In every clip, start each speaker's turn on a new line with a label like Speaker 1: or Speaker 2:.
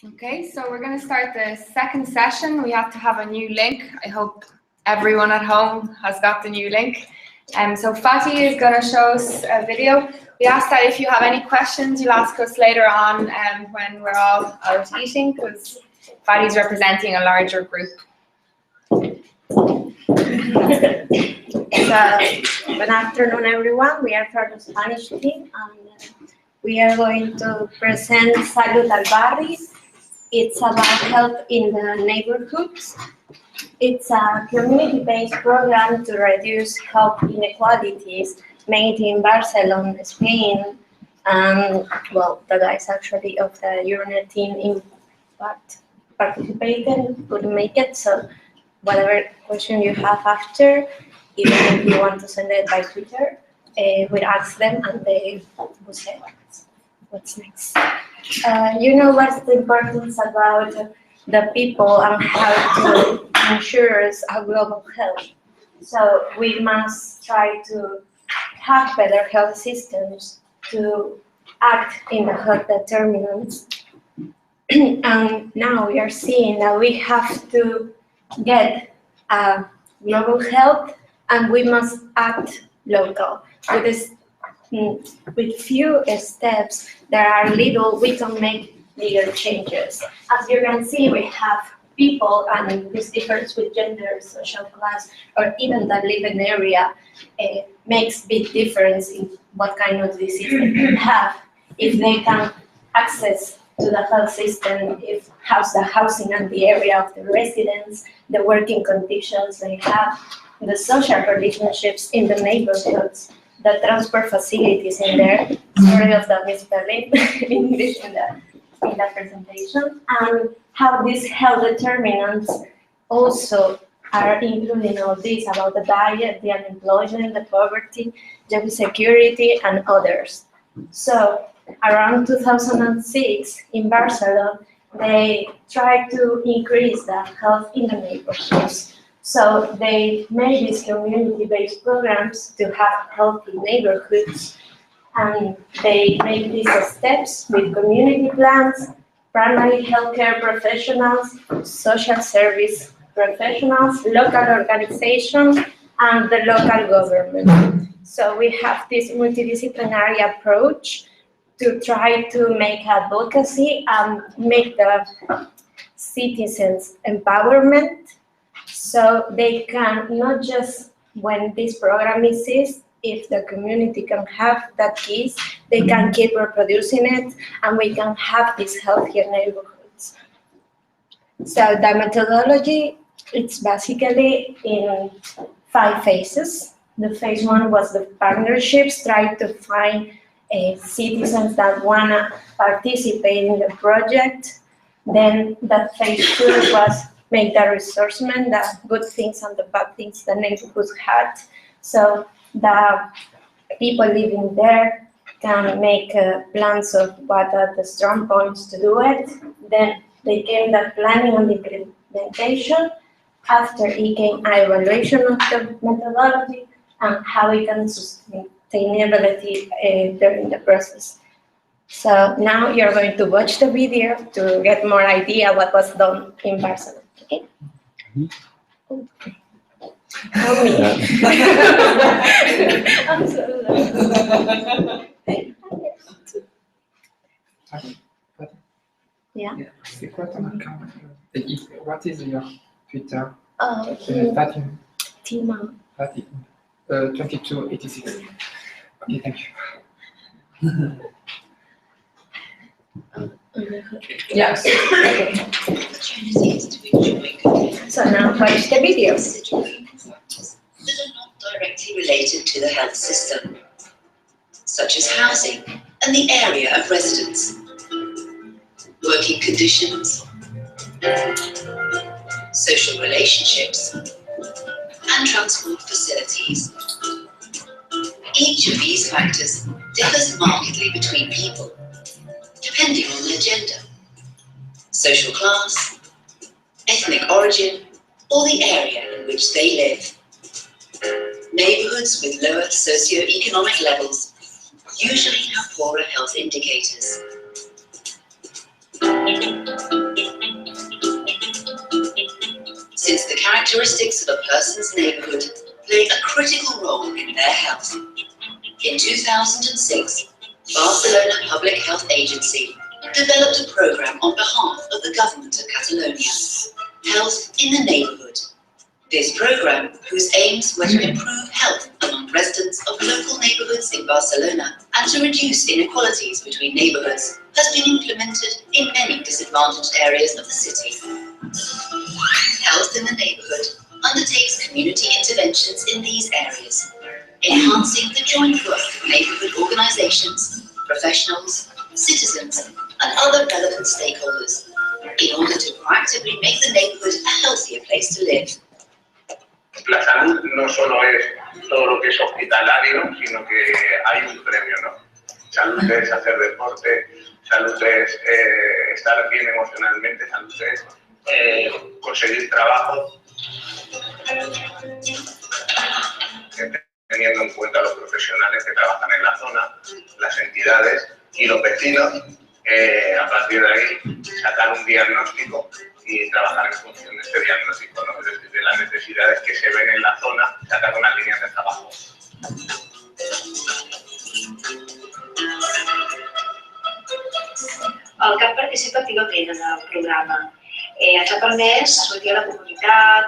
Speaker 1: Okay, so we're going to start the second session. We have to have a new link. I hope everyone at home has got the new link. So Fatih is going to show us a video. We ask that if you have any questions, you'll ask us later on when we're all out eating, because Fatih's representing a larger group.
Speaker 2: Good afternoon, everyone. We are from the Spanish team, and we are going to present Salud al Barri. It's about health in the neighborhoods. It's a community-based program to reduce health inequalities made in Barcelona, Spain. Well, the guys actually of the Euronet team in fact participated, couldn't make it, so whatever question you have after, even if you want to send it by Twitter, we ask them and they will say what's next. You know what's the importance about the people and how to ensure a global health. So we must try to have better health systems to act in the health determinants. And now we are seeing that we have to get a global health and we must act local. With few steps, there are little, we can make bigger changes. As you can see, we have people and this difference with gender, social class, or even the living area makes big difference in what kind of disease they can have. If they can access to the health system, if the housing and the area of the residents, the working conditions they have, the social relationships in the neighborhoods, the transport facilities in there. Sorry of the misspelling English in the presentation, and how these health determinants also are including all this about the diet, the unemployment, the poverty, job security, and others. So around 2006 in Barcelona, they tried to increase the health in the neighborhoods. So they made these community-based programs to have healthy neighborhoods, and they made these steps with community plans, primary healthcare professionals, social service professionals, local organizations, and the local government. So we have this multidisciplinary approach to try to make advocacy and make the citizens empowerment, so they can not just, when this program exists, if the community can have that keys, they can keep reproducing it, and we can have these healthier neighborhoods. So the methodology, it's basically in 5 phases. The phase 1 was the partnerships, try to find citizens that want to participate in the project. Then the phase 2 was make the resourcement, the good things and the bad things the neighborhoods had. So the people living there can make plans of what are the strong points to do it. Then they came the planning and implementation. After it came an evaluation of the methodology and how we can sustain sustainability during the process. So now you're going to watch the video to get more idea what was done in Barcelona. Okay? Okay. Help me. I'm so Yeah.
Speaker 3: C'est quoi ton account? What is your Twitter?
Speaker 2: Fatima.
Speaker 3: Fatima. 2286. Okay, thank you.
Speaker 2: Yes. Okay. So now watch the video.
Speaker 4: That are not directly related to the health system, such as housing and the area of residence, working conditions, social relationships, and transport facilities. Each of these factors differs markedly between people, depending on their gender, social class, ethnic origin, or the area in which they live. Neighborhoods with lower socioeconomic levels usually have poorer health indicators. characteristics of a person's neighbourhood play a critical role in their health. In 2006, Barcelona Public Health Agency developed a programme on behalf of the government of Catalonia, Health in the Neighbourhood. This programme, whose aims were to improve health among residents of local neighbourhoods in Barcelona and to reduce inequalities between neighbourhoods, has been implemented in many disadvantaged areas of the city. Health in the Neighbourhood undertakes community interventions in these areas, enhancing the joint work of neighbourhood organisations, professionals, citizens and other relevant stakeholders in order to proactively make the neighbourhood a healthier place to live.
Speaker 5: La salud no solo es todo lo que es hospitalario, sino que hay un premio, ¿no? Salud es hacer deporte, salud es estar bien emocionalmente, salud es conseguir trabajo, teniendo en cuenta los profesionales que trabajan en la zona, las entidades y los vecinos, a partir de ahí sacar un diagnóstico y trabajar en función de este diagnóstico, ¿no? Es decir, de las necesidades que se ven en la zona, sacar unas líneas de trabajo.
Speaker 6: El CAP participa activament en el programa. Ens ha permès sortir a la comunitat,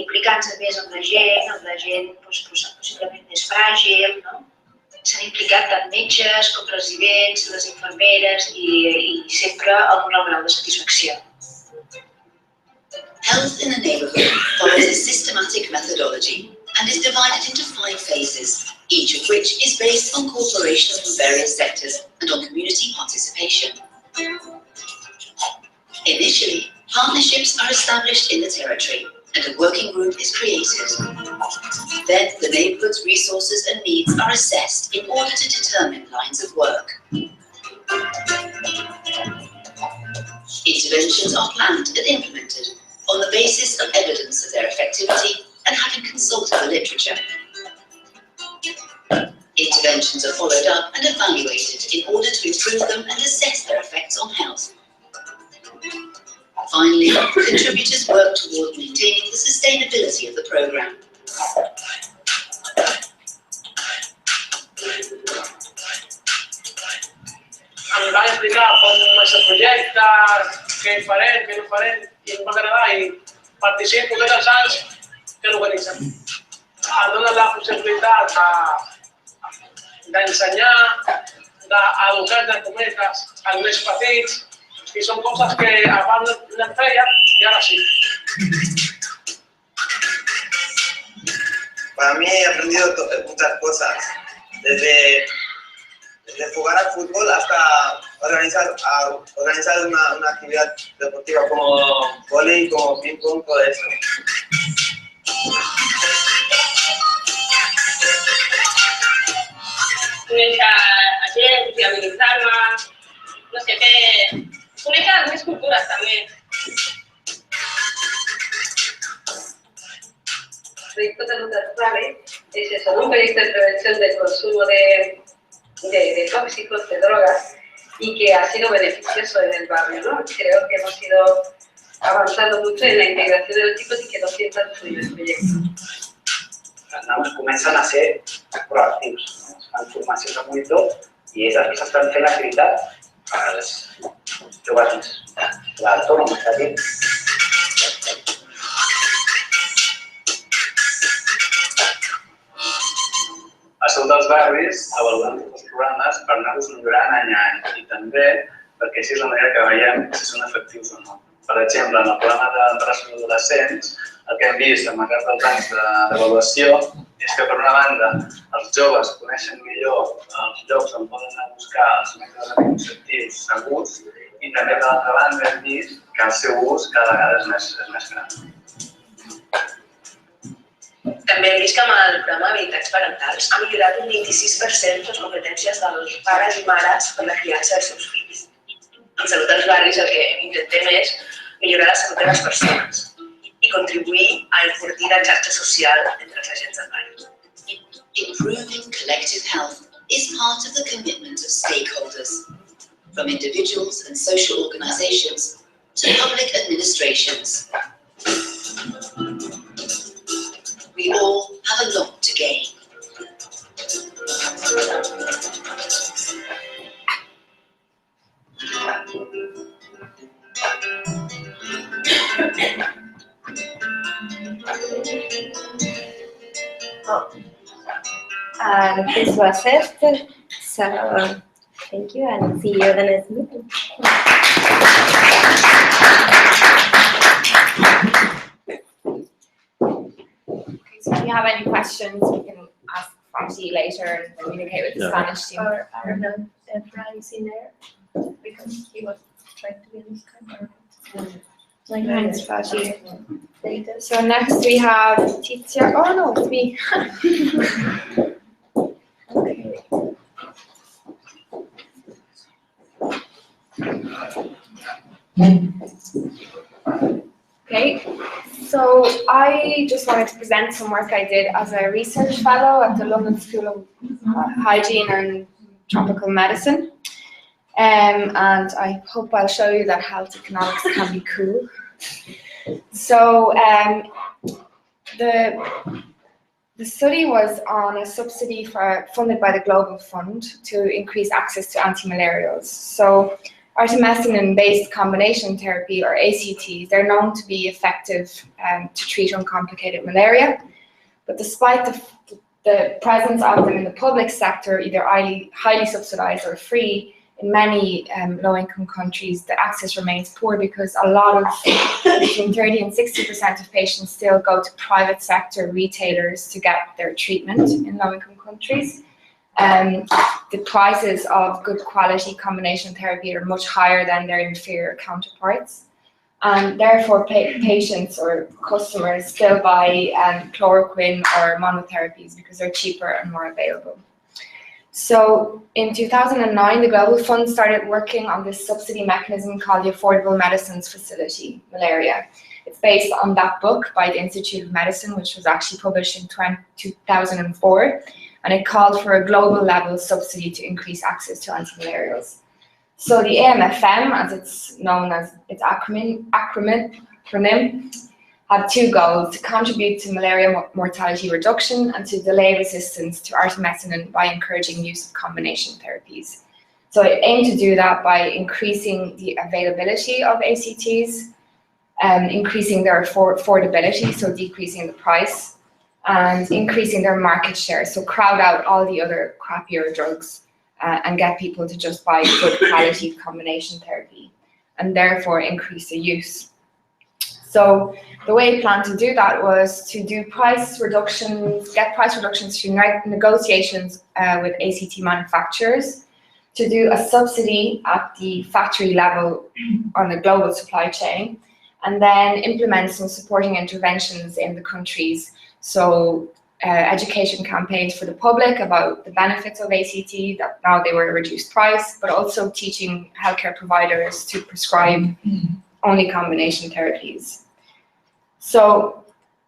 Speaker 6: implicar-nos més amb la gent possiblement més fràgil, no? S'han implicat tant metges com residents, les infermeres i sempre amb un alt grau de satisfacció.
Speaker 4: Health in the Neighbourhood follows a systematic methodology and is divided into 5 phases, each of which is based on cooperation from various sectors and on community participation. Initially, partnerships are established in the territory and a working group is created. Then the neighbourhood's resources and needs are assessed in order to determine lines of work. Interventions are planned and implemented on the basis of evidence of their effectivity and having consulted the literature. Interventions are followed up and evaluated in order to improve them and assess their effects on health. Finally, contributors work toward maintaining the sustainability of the programme.
Speaker 7: Em van explicar com és el projecte, què farem, què no farem, i em va agradar i participo tots els anys que l'organitzem. Em donen la possibilitat d'ensenyar, d'educar de cometes als més petits, y son cosas que abans no feia y ahora sí.
Speaker 8: Para mí he aprendido muchas cosas, desde jugar al fútbol hasta organizar una actividad deportiva como vóley, como ping pong, todo eso.
Speaker 9: Conèixer a gent, fiabilitzar-me, no sé què, conèixer les més cultures també.
Speaker 10: El proyecto de Salud Rurales es eso, ¿no? Un proyecto de prevención del consumo de tóxicos, de drogas, y que ha sido beneficioso en el barrio, ¿no? Creo que hemos ido avanzando mucho en la integración de los chicos y que no sientan fluir el proyecto.
Speaker 11: Els nanos comencen a ser proactius, es fan formacions de monitor i ells després estan fent l'activitat als joves l'autònom, és a dir. A Salut dels Barris avaluem els programes per anar-los millorant any a any i també perquè així és la manera que veiem si són efectius o no. Per exemple, en el programa d'embarassos adolescents, el que hem vist en el cas dels anys d'avaluació és que, per una banda, els joves coneixen millor els llocs on poden anar a buscar els mètodes anticonceptius segurs i també, per l'altra banda, hem vist que el seu ús cada vegada és més gran.
Speaker 6: També hem vist que amb el programa d'habilitats parentals ha millorat un 26% les competències dels pares i mares per la criança dels seus fills. En Salut dels Barris el que intentem és millorar la salut de les persones i contribuir a enfortir la xarxa social entre els agents del barri.
Speaker 4: Improving collective health is part of the commitment of stakeholders, from individuals and social organisations to public administrations.
Speaker 2: And this was it. So thank you and see you at the next meeting.
Speaker 1: Okay, so if you have any questions, we can ask Francie later and communicate with the Spanish team.
Speaker 2: Or I don't know if Ryan's in there because he was trying to get his camera.
Speaker 1: Thanks, Francie.
Speaker 2: Later.
Speaker 1: So next we have Tizia. Oh no, it's me. Okay, so I just wanted to present some work I did as a research fellow at the London School of Hygiene and Tropical Medicine. And I hope I'll show you that health economics can be cool. So the study was on a subsidy funded by the Global Fund to increase access to antimalarials. So artemisinin-based combination therapy, or ACTs, they're known to be effective to treat uncomplicated malaria. But despite the presence of them in the public sector, either highly subsidized or free, in many low-income countries, the access remains poor because a lot of, between 30 and 60% of patients still go to private sector retailers to get their treatment in low-income countries. The prices of good quality combination therapy are much higher than their inferior counterparts. And therefore, patients or customers still buy chloroquine or monotherapies because they're cheaper and more available. So in 2009, the Global Fund started working on this subsidy mechanism called the Affordable Medicines Facility, Malaria. It's based on that book by the Institute of Medicine, which was actually published in 2004, and it called for a global level subsidy to increase access to antimalarials. So the AMFM, as it's known as its acronym, had two goals: to contribute to malaria mortality reduction and to delay resistance to artemisinin by encouraging use of combination therapies. So it aimed to do that by increasing the availability of ACTs, increasing their affordability, so decreasing the price, and increasing their market share, so crowd out all the other crappier drugs and get people to just buy good quality combination therapy, and therefore increase the use. So the way it planned to do that was to do price reductions, get price reductions through negotiations with ACT manufacturers, to do a subsidy at the factory level on the global supply chain, and then implement some supporting interventions in the countries. So education campaigns for the public about the benefits of ACT, that now they were a reduced price, but also teaching healthcare providers to prescribe only combination therapies. So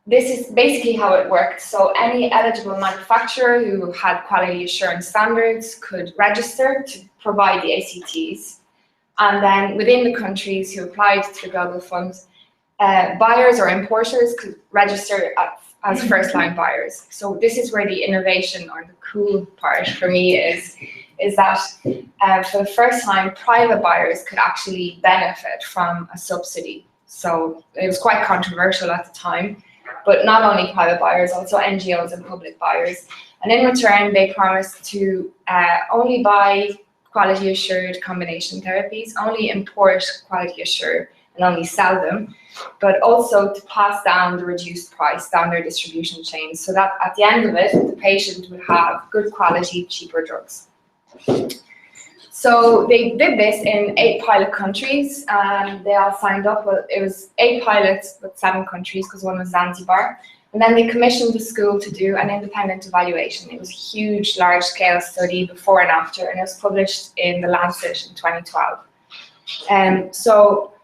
Speaker 1: this is basically how it worked. So any eligible manufacturer who had quality assurance standards could register to provide the ACTs. And then within the countries who applied to the Global Funds, buyers or importers could register as first-line buyers. So this is where the innovation, or the cool part for me, is that for the first time, private buyers could actually benefit from a subsidy. So it was quite controversial at the time, but not only private buyers, also NGOs and public buyers. And in return, they promised to only buy quality assured combination therapies, only import quality assured, and only sell them, but also to pass down the reduced price down their distribution chains, so that at the end of it, the patient would have good quality, cheaper drugs. So they did this in 8 pilot countries, and they all signed up. Well, it was 8 pilots, but 7 countries, because one was Zanzibar. And then they commissioned the school to do an independent evaluation. It was a huge, large-scale study before and after, and it was published in The Lancet in 2012. So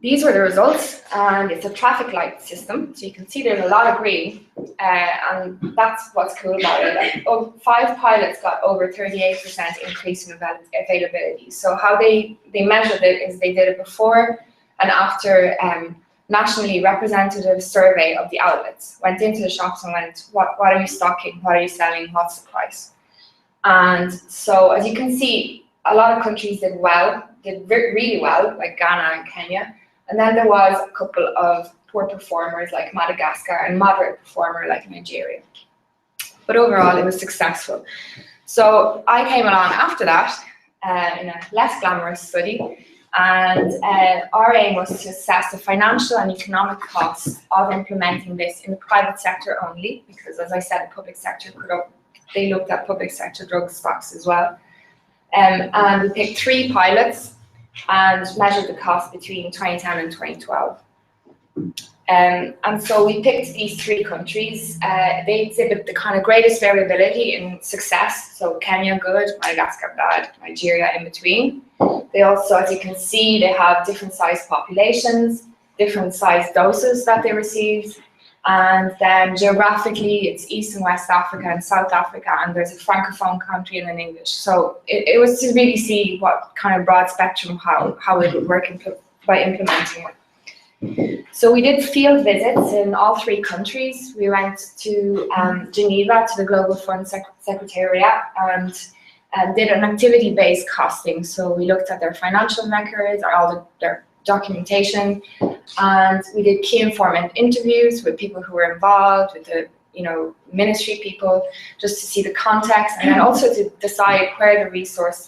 Speaker 1: these were the results, and it's a traffic light system, so you can see there's a lot of green, and that's what's cool about it. 5 pilots got over 38% increase in availability. So how they measured it is they did it before and after nationally representative survey of the outlets, went into the shops and went, what are you stocking, what are you selling, what's the price? And so as you can see, a lot of countries did well, really well, like Ghana and Kenya. And then there was a couple of poor performers like Madagascar and moderate performer like Nigeria. But overall, it was successful. So I came along after that in a less glamorous study, and our aim was to assess the financial and economic costs of implementing this in the private sector only, because as I said, the public sector they looked at public sector drug stocks as well. And we picked 3 pilots and measured the cost between 2010 and 2012. And so we picked these 3 countries. They exhibit the kind of greatest variability in success. So Kenya good, Madagascar bad, Nigeria in between. They also, as you can see, they have different sized populations, different sized doses that they received. And then geographically, it's East and West Africa and South Africa, and there's a Francophone country and an English. So it was to really see what kind of broad spectrum, how it would work by implementing it. So we did field visits in all 3 countries. We went to Geneva, to the Global Fund Secretariat, and did an activity-based costing. So we looked at their financial records, their documentation, and we did key informant interviews with people who were involved, with the ministry people, just to see the context, and then also to decide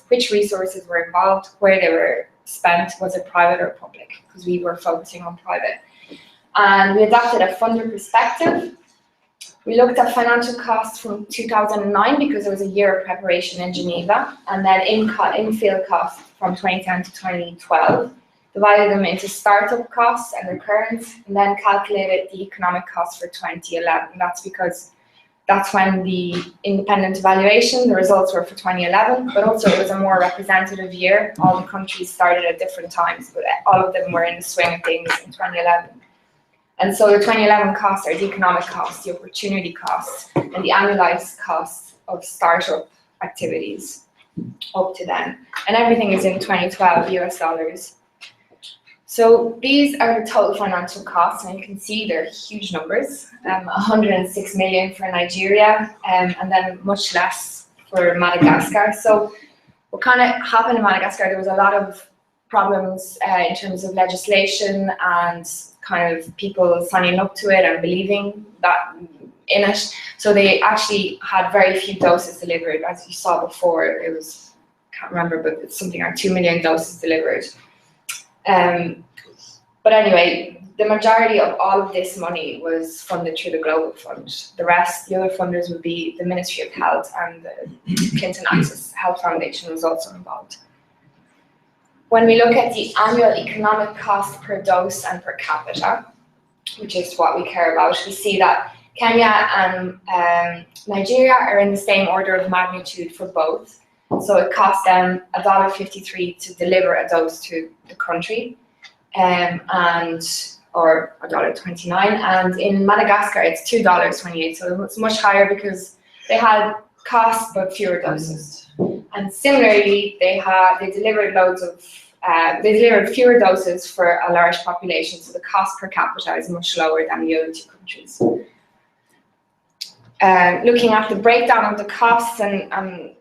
Speaker 1: which resources were involved, where they were spent, was it private or public, because we were focusing on private. And we adopted a funder perspective. We looked at financial costs from 2009 because it was a year of preparation in Geneva, and then in-field costs from 2010 to 2012. Divided them into startup costs and recurrent, and then calculated the economic costs for 2011. That's because that's when the independent evaluation, the results were for 2011, but also it was a more representative year. All the countries started at different times, but all of them were in the swing of things in 2011. And so the 2011 costs are the economic costs, the opportunity costs, and the annualized costs of startup activities up to then. And everything is in 2012 US dollars. So these are the total financial costs, and you can see they're huge numbers, 106 million for Nigeria, and then much less for Madagascar. So what kind of happened in Madagascar, there was a lot of problems in terms of legislation and kind of people signing up to it and believing that in it. So they actually had very few doses delivered. As you saw before, it was, can't remember, but it's something like 2 million doses delivered. But anyway, the majority of all of this money was funded through the Global Fund. The rest, the other funders would be the Ministry of Health, and the Clinton Access Health Foundation was also involved. When we look at the annual economic cost per dose and per capita, which is what we care about, we see that Kenya and Nigeria are in the same order of magnitude for both. So it costs them $1.53 to deliver a dose to the country, or $1.29. And in Madagascar, it's $2.28. So it's much higher because they had costs but fewer doses. And similarly, they delivered fewer doses for a large population. So the cost per capita is much lower than the other 2 countries. Looking at the breakdown of the costs and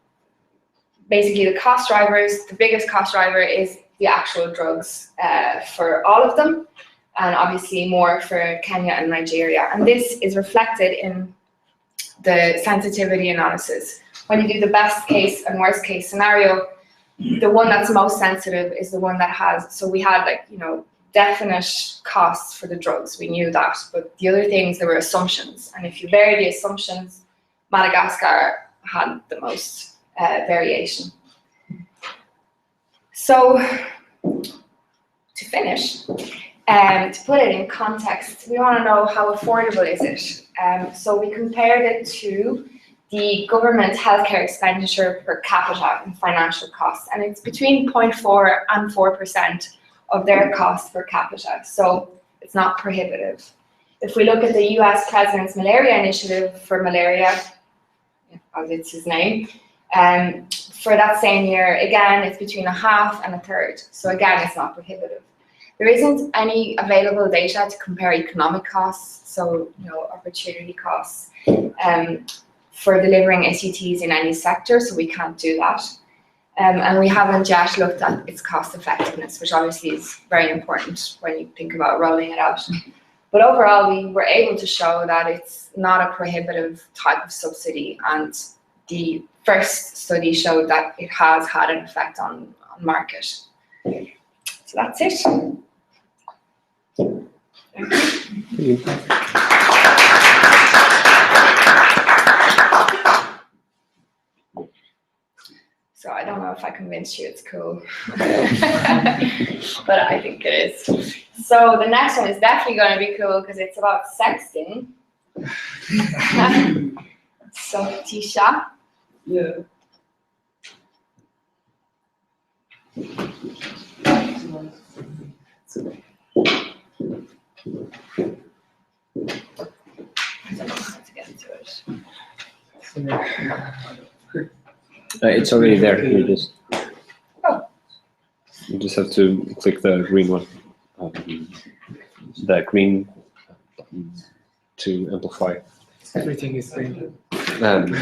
Speaker 1: basically the cost drivers, the biggest cost driver is the actual drugs for all of them, and obviously more for Kenya and Nigeria. And this is reflected in the sensitivity analysis. When you do the best case and worst case scenario, the one that's most sensitive is the one that has, so we had definite costs for the drugs, we knew that, but the other things, there were assumptions. And if you vary the assumptions, Madagascar had the most variation. So to finish, to put it in context, we want to know how affordable is it. So we compared it to the government healthcare expenditure per capita in financial costs, and it's between 0.4 and 4% of their costs per capita, so it's not prohibitive. If we look at the US President's Malaria Initiative for malaria, as it's his name, for that same year, again, it's between 1/2 and 1/3. So again, it's not prohibitive. There isn't any available data to compare economic costs, so opportunity costs, for delivering SUTs in any sector, so we can't do that. And we haven't yet looked at its cost effectiveness, which obviously is very important when you think about rolling it out. But overall, we were able to show that it's not a prohibitive type of subsidy, and the first study showed that it has had an effect on market. So that's it.
Speaker 12: Thank you.
Speaker 1: So I don't know if I convinced you it's cool, but I think it is. So the next one is definitely going to be cool because it's about sexting. So Tisha.
Speaker 13: Yeah.
Speaker 1: I don't know how to get into it.
Speaker 12: It's already there.
Speaker 1: Oh.
Speaker 12: You just have to click the green one. The green button to amplify.
Speaker 3: Everything is green.
Speaker 12: In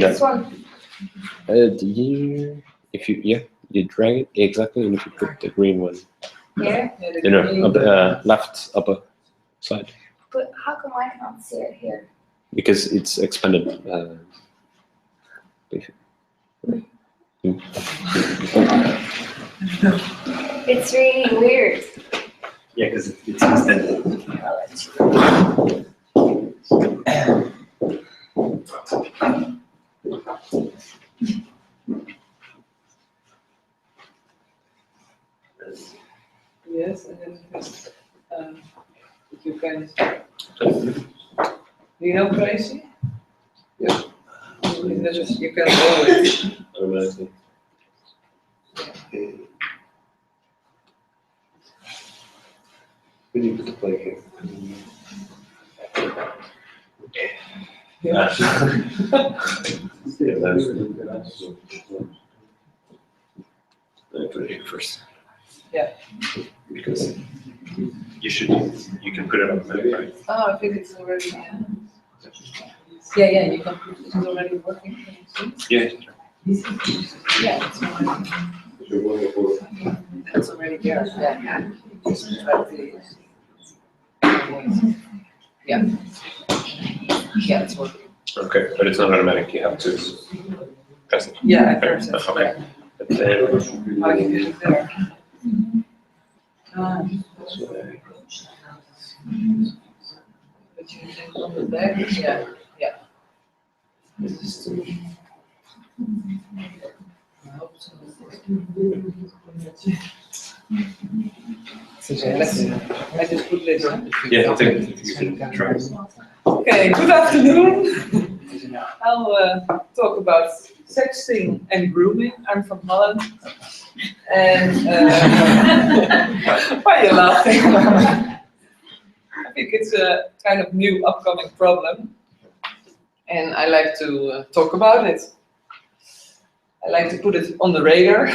Speaker 1: This
Speaker 12: that,
Speaker 1: one.
Speaker 12: you drag it exactly, and if you put the green one,
Speaker 1: Here?
Speaker 12: left upper side,
Speaker 1: But how come I can't see it here?
Speaker 12: because it's expanded.
Speaker 1: It's really weird.
Speaker 12: Yeah, because it's extended.
Speaker 13: Yes, and then you can. Do you know Crazy? Yeah. You can go with.
Speaker 12: Automatically. We need to put the play here.
Speaker 13: Yeah.
Speaker 12: I put it here first.
Speaker 13: Yeah.
Speaker 12: Because you can put it on the map, right?
Speaker 13: Oh, I think it's already. Yeah, you can put it already working.
Speaker 12: Yeah.
Speaker 13: Yeah, it's already. That's already there. Yeah. Just try to. Yeah. Yeah, it's working.
Speaker 12: Okay, but it's not automatic. You have to press it.
Speaker 13: Yeah, I press it.
Speaker 12: Okay. But then,
Speaker 13: How you get it there? But you think on the back? Yeah. This is too. I hope so. I just put this on.
Speaker 12: yeah, I think you can try.
Speaker 13: Okay, good afternoon. I'll talk about sexting and grooming. I'm from Holland. And why are you laughing? I think it's a kind of new upcoming problem. And I like to talk about it. I like to put it on the radar.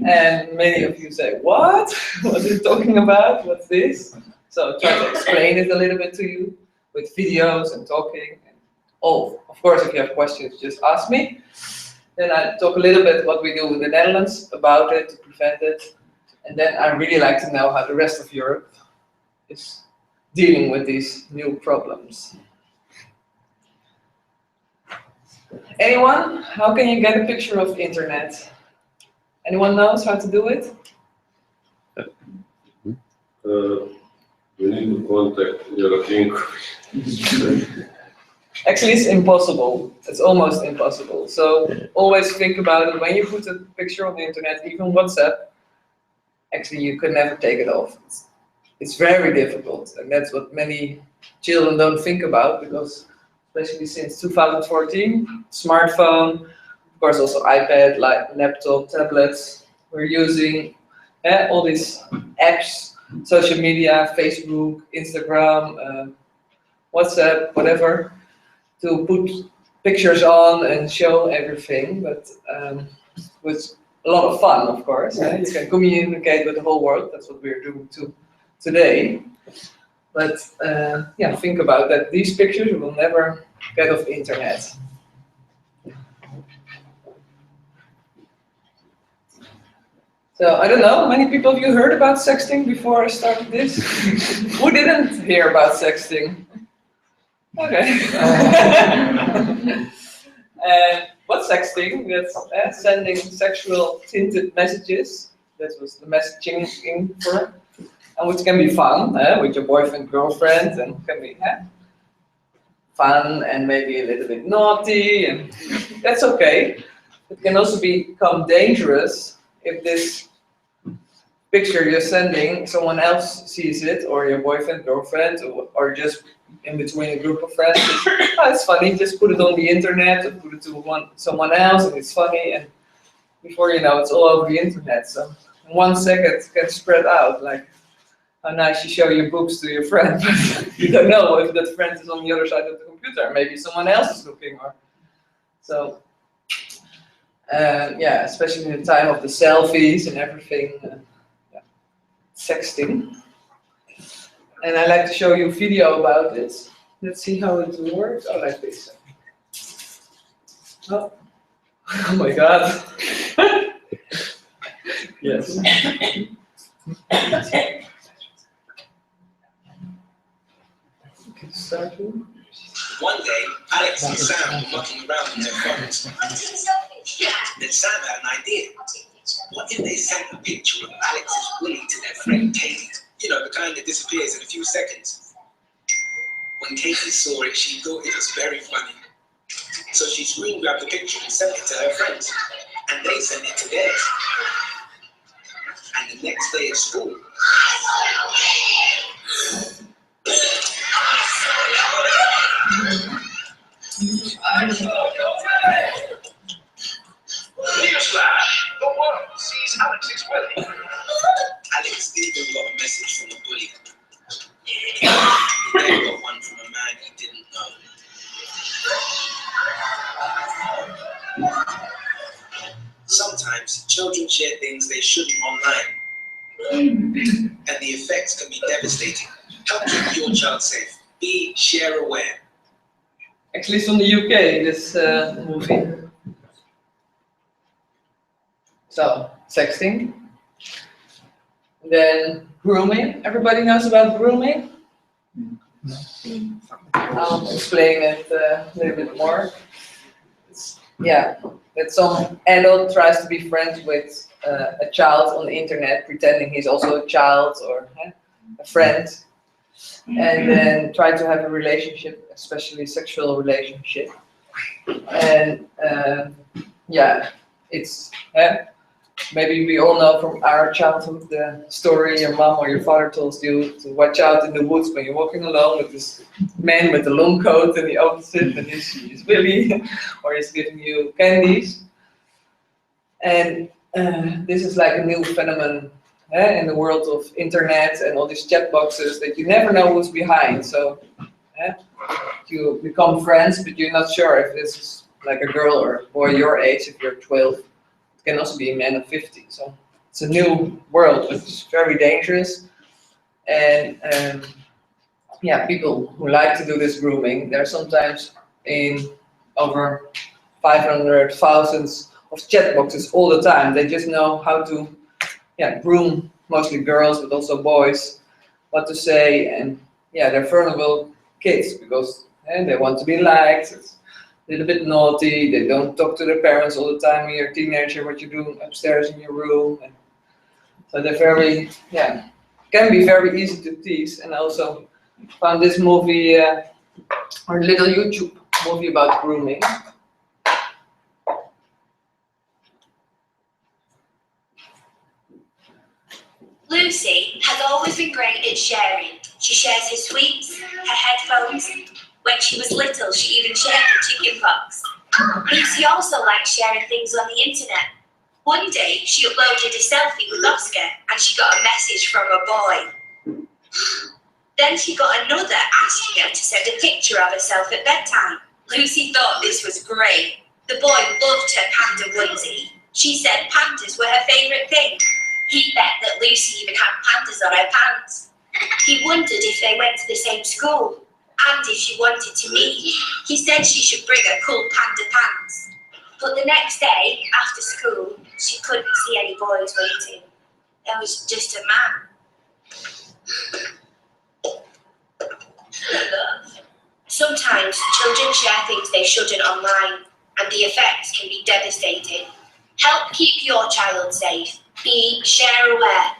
Speaker 13: And many of you say, what? What are you talking about? What's this? So I'll try to explain it a little bit to you with videos and talking. Oh, of course, if you have questions, just ask me. Then I talk a little bit what we do in the Netherlands about it, to prevent it. And then I really like to know how the rest of Europe is dealing with these new problems. Anyone? How can you get a picture of the internet? Anyone knows how to do it?
Speaker 14: You need to contact Euronet.
Speaker 13: Actually, it's impossible. It's almost impossible. So always think about it. When you put a picture on the internet, even WhatsApp, actually you can never take it off. It's very difficult. And that's what many children don't think about, because especially since 2014, smartphone, of course also iPad, like laptop, tablets, we're using all these apps, social media, Facebook, Instagram, WhatsApp, whatever, to put pictures on and show everything, but with a lot of fun, of course. You can communicate with the whole world. That's what we're doing today. But yeah, think about that. These pictures will never get off the internet. So I don't know, many people of you heard about sexting before I started this? Who didn't hear about sexting? Okay. What's sexting? That's sending sexual tinted messages. That was the messaging in for, and which can be fun with your boyfriend, girlfriend, and can be fun and maybe a little bit naughty, and that's okay. It can also become dangerous if this picture you're sending, someone else sees it, or your boyfriend, girlfriend, or just in between a group of friends. It's funny, just put it on the internet or put it to someone else and it's funny, and before you know it's all over the internet. So in 1 second it can spread out, like how nice you show your boobs to your friend, but you don't know if that friend is on the other side of the computer, maybe someone else is looking, or so. Yeah, especially in the time of the selfies and everything, sexting. And I like to show you a video about it. Let's see how it works. Oh, like this. Oh, oh my God. Yes. Okay, start here.
Speaker 15: One day, Alex and Sam were mucking around on their phones. Then Sam had an idea. What if they sent a picture of Alex's willy to their friend Katie? You know, the kind that disappears in a few seconds. When Katie saw it, she thought it was very funny. So she screen grabbed the picture and sent it to her friends. And they sent it to theirs. And the next day at school, newsflash! The world sees Alex's willy. Alex even got a message from a bully. He then got one from a man he didn't know. Sometimes children share things they shouldn't online. And the effects can be devastating. Help keep your child safe. Be share aware.
Speaker 13: Actually, it's from the UK, this movie. So, sexting. Then grooming. Everybody knows about grooming? I'll explain it a little bit more. Yeah, that some adult tries to be friends with a child on the internet, pretending he's also a child or a friend, and then try to have a relationship, especially a sexual relationship. And yeah, it's maybe we all know from our childhood the story your mom or your father told you to watch out in the woods when you're walking alone with this man with a long coat and the opposite, and he's Willy, or he's giving you candies. And this is like a new phenomenon in the world of internet and all these chat boxes that you never know who's behind. So you become friends, but you're not sure if this is like a girl or a boy your age, if you're 12. Can also be a man of 50. So it's a new world, which is very dangerous. And yeah, people who like to do this grooming, they're sometimes in over 500,000 of chat boxes all the time. They just know how to groom mostly girls, but also boys, what to say. And yeah, they're vulnerable kids because they want to be liked. It's a little bit naughty, they don't talk to their parents all the time when you're a teenager, what you're doing upstairs in your room. And so they're very, can be very easy to tease. And I also found this movie, or a little YouTube movie about grooming.
Speaker 16: Lucy has always been great at sharing. She shares her sweets, her headphones. When she was little, she even shared her chicken pox. Lucy also liked sharing things on the internet. One day, she uploaded a selfie with Oscar and she got a message from a boy. Then she got another asking her to send a picture of herself at bedtime. Lucy thought this was great. The boy loved her panda onesie. She said pandas were her favourite thing. He bet that Lucy even had pandas on her pants. He wondered if they went to the same school. And if she wanted to meet, he said she should bring her cool panda pants. But the next day, after school, she couldn't see any boys waiting. There was just a man. Sometimes children share things they shouldn't online, and the effects can be devastating. Help keep your child safe. Be share aware.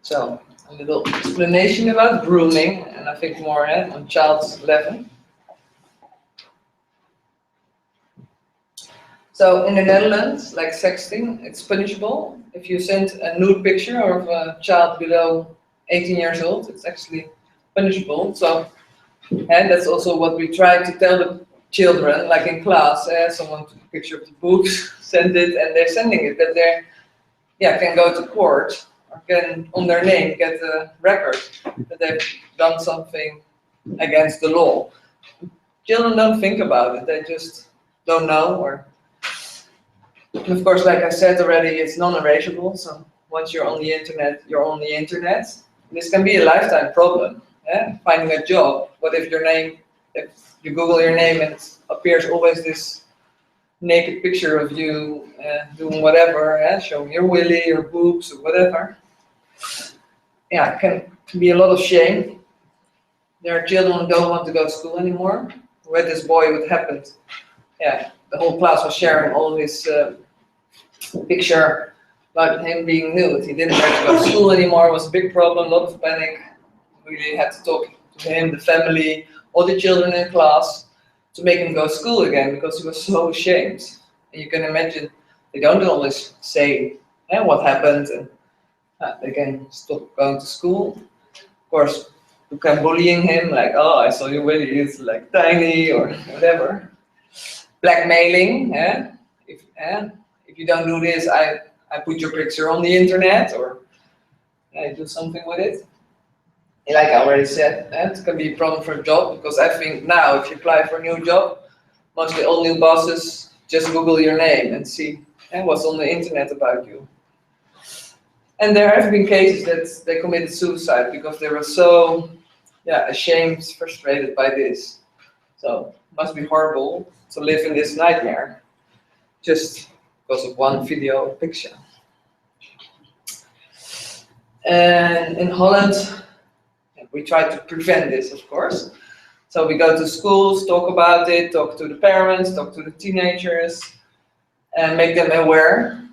Speaker 13: So, a little explanation about grooming, and I think more on child's level. So in the Netherlands, like sexting, it's punishable. If you send a nude picture of a child below 18 years old, it's actually punishable. So, and that's also what we try to tell the children, like in class, someone took a picture of the boobs, send it, and they're sending it, that they can go to court, or can, on their name, get a record that they've done something against the law. Children don't think about it, they just don't know. Or, of course, like I said already, it's non-erasable, so once you're on the internet, you're on the internet. This can be a lifetime problem. Finding a job, what if your name, if you Google your name and it appears always this naked picture of you doing whatever, showing your willy or boobs or whatever. Yeah, it can be a lot of shame. There are children who don't want to go to school anymore. With this boy, what happened? Yeah, the whole class was sharing all his picture about him being nude. He didn't have to go to school anymore. It was a big problem, a lot of panic. We really had to talk to him, the family, all the children in class, to make him go to school again, because he was so ashamed. And you can imagine, they don't always say what happened, and they can stop going to school. Of course, you can bullying him, like, oh, I saw your willy, it's like tiny, or whatever. Blackmailing, if you don't do this, I put your picture on the internet, or I do something with it. Like I already said, it can be a problem for a job, because I think now if you apply for a new job, mostly all new bosses just Google your name and see what's on the internet about you. And there have been cases that they committed suicide because they were so ashamed, frustrated by this. So it must be horrible to live in this nightmare just because of one video or picture. And in Holland, we try to prevent this, of course. So we go to schools, talk about it, talk to the parents, talk to the teenagers, and make them aware.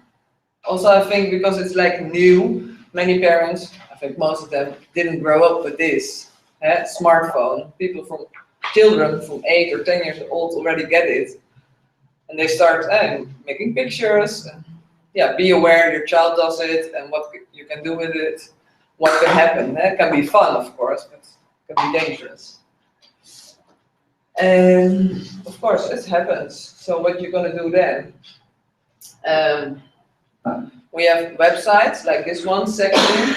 Speaker 13: Also, I think because it's like new, many parents, I think most of them, didn't grow up with this smartphone. Children from 8 or 10 years old already get it. And they start making pictures. And, be aware your child does it and what you can do with it. What can happen. It can be fun, of course, but it can be dangerous. And of course, it happens. So what you're going to do then? We have websites like this one, sexting,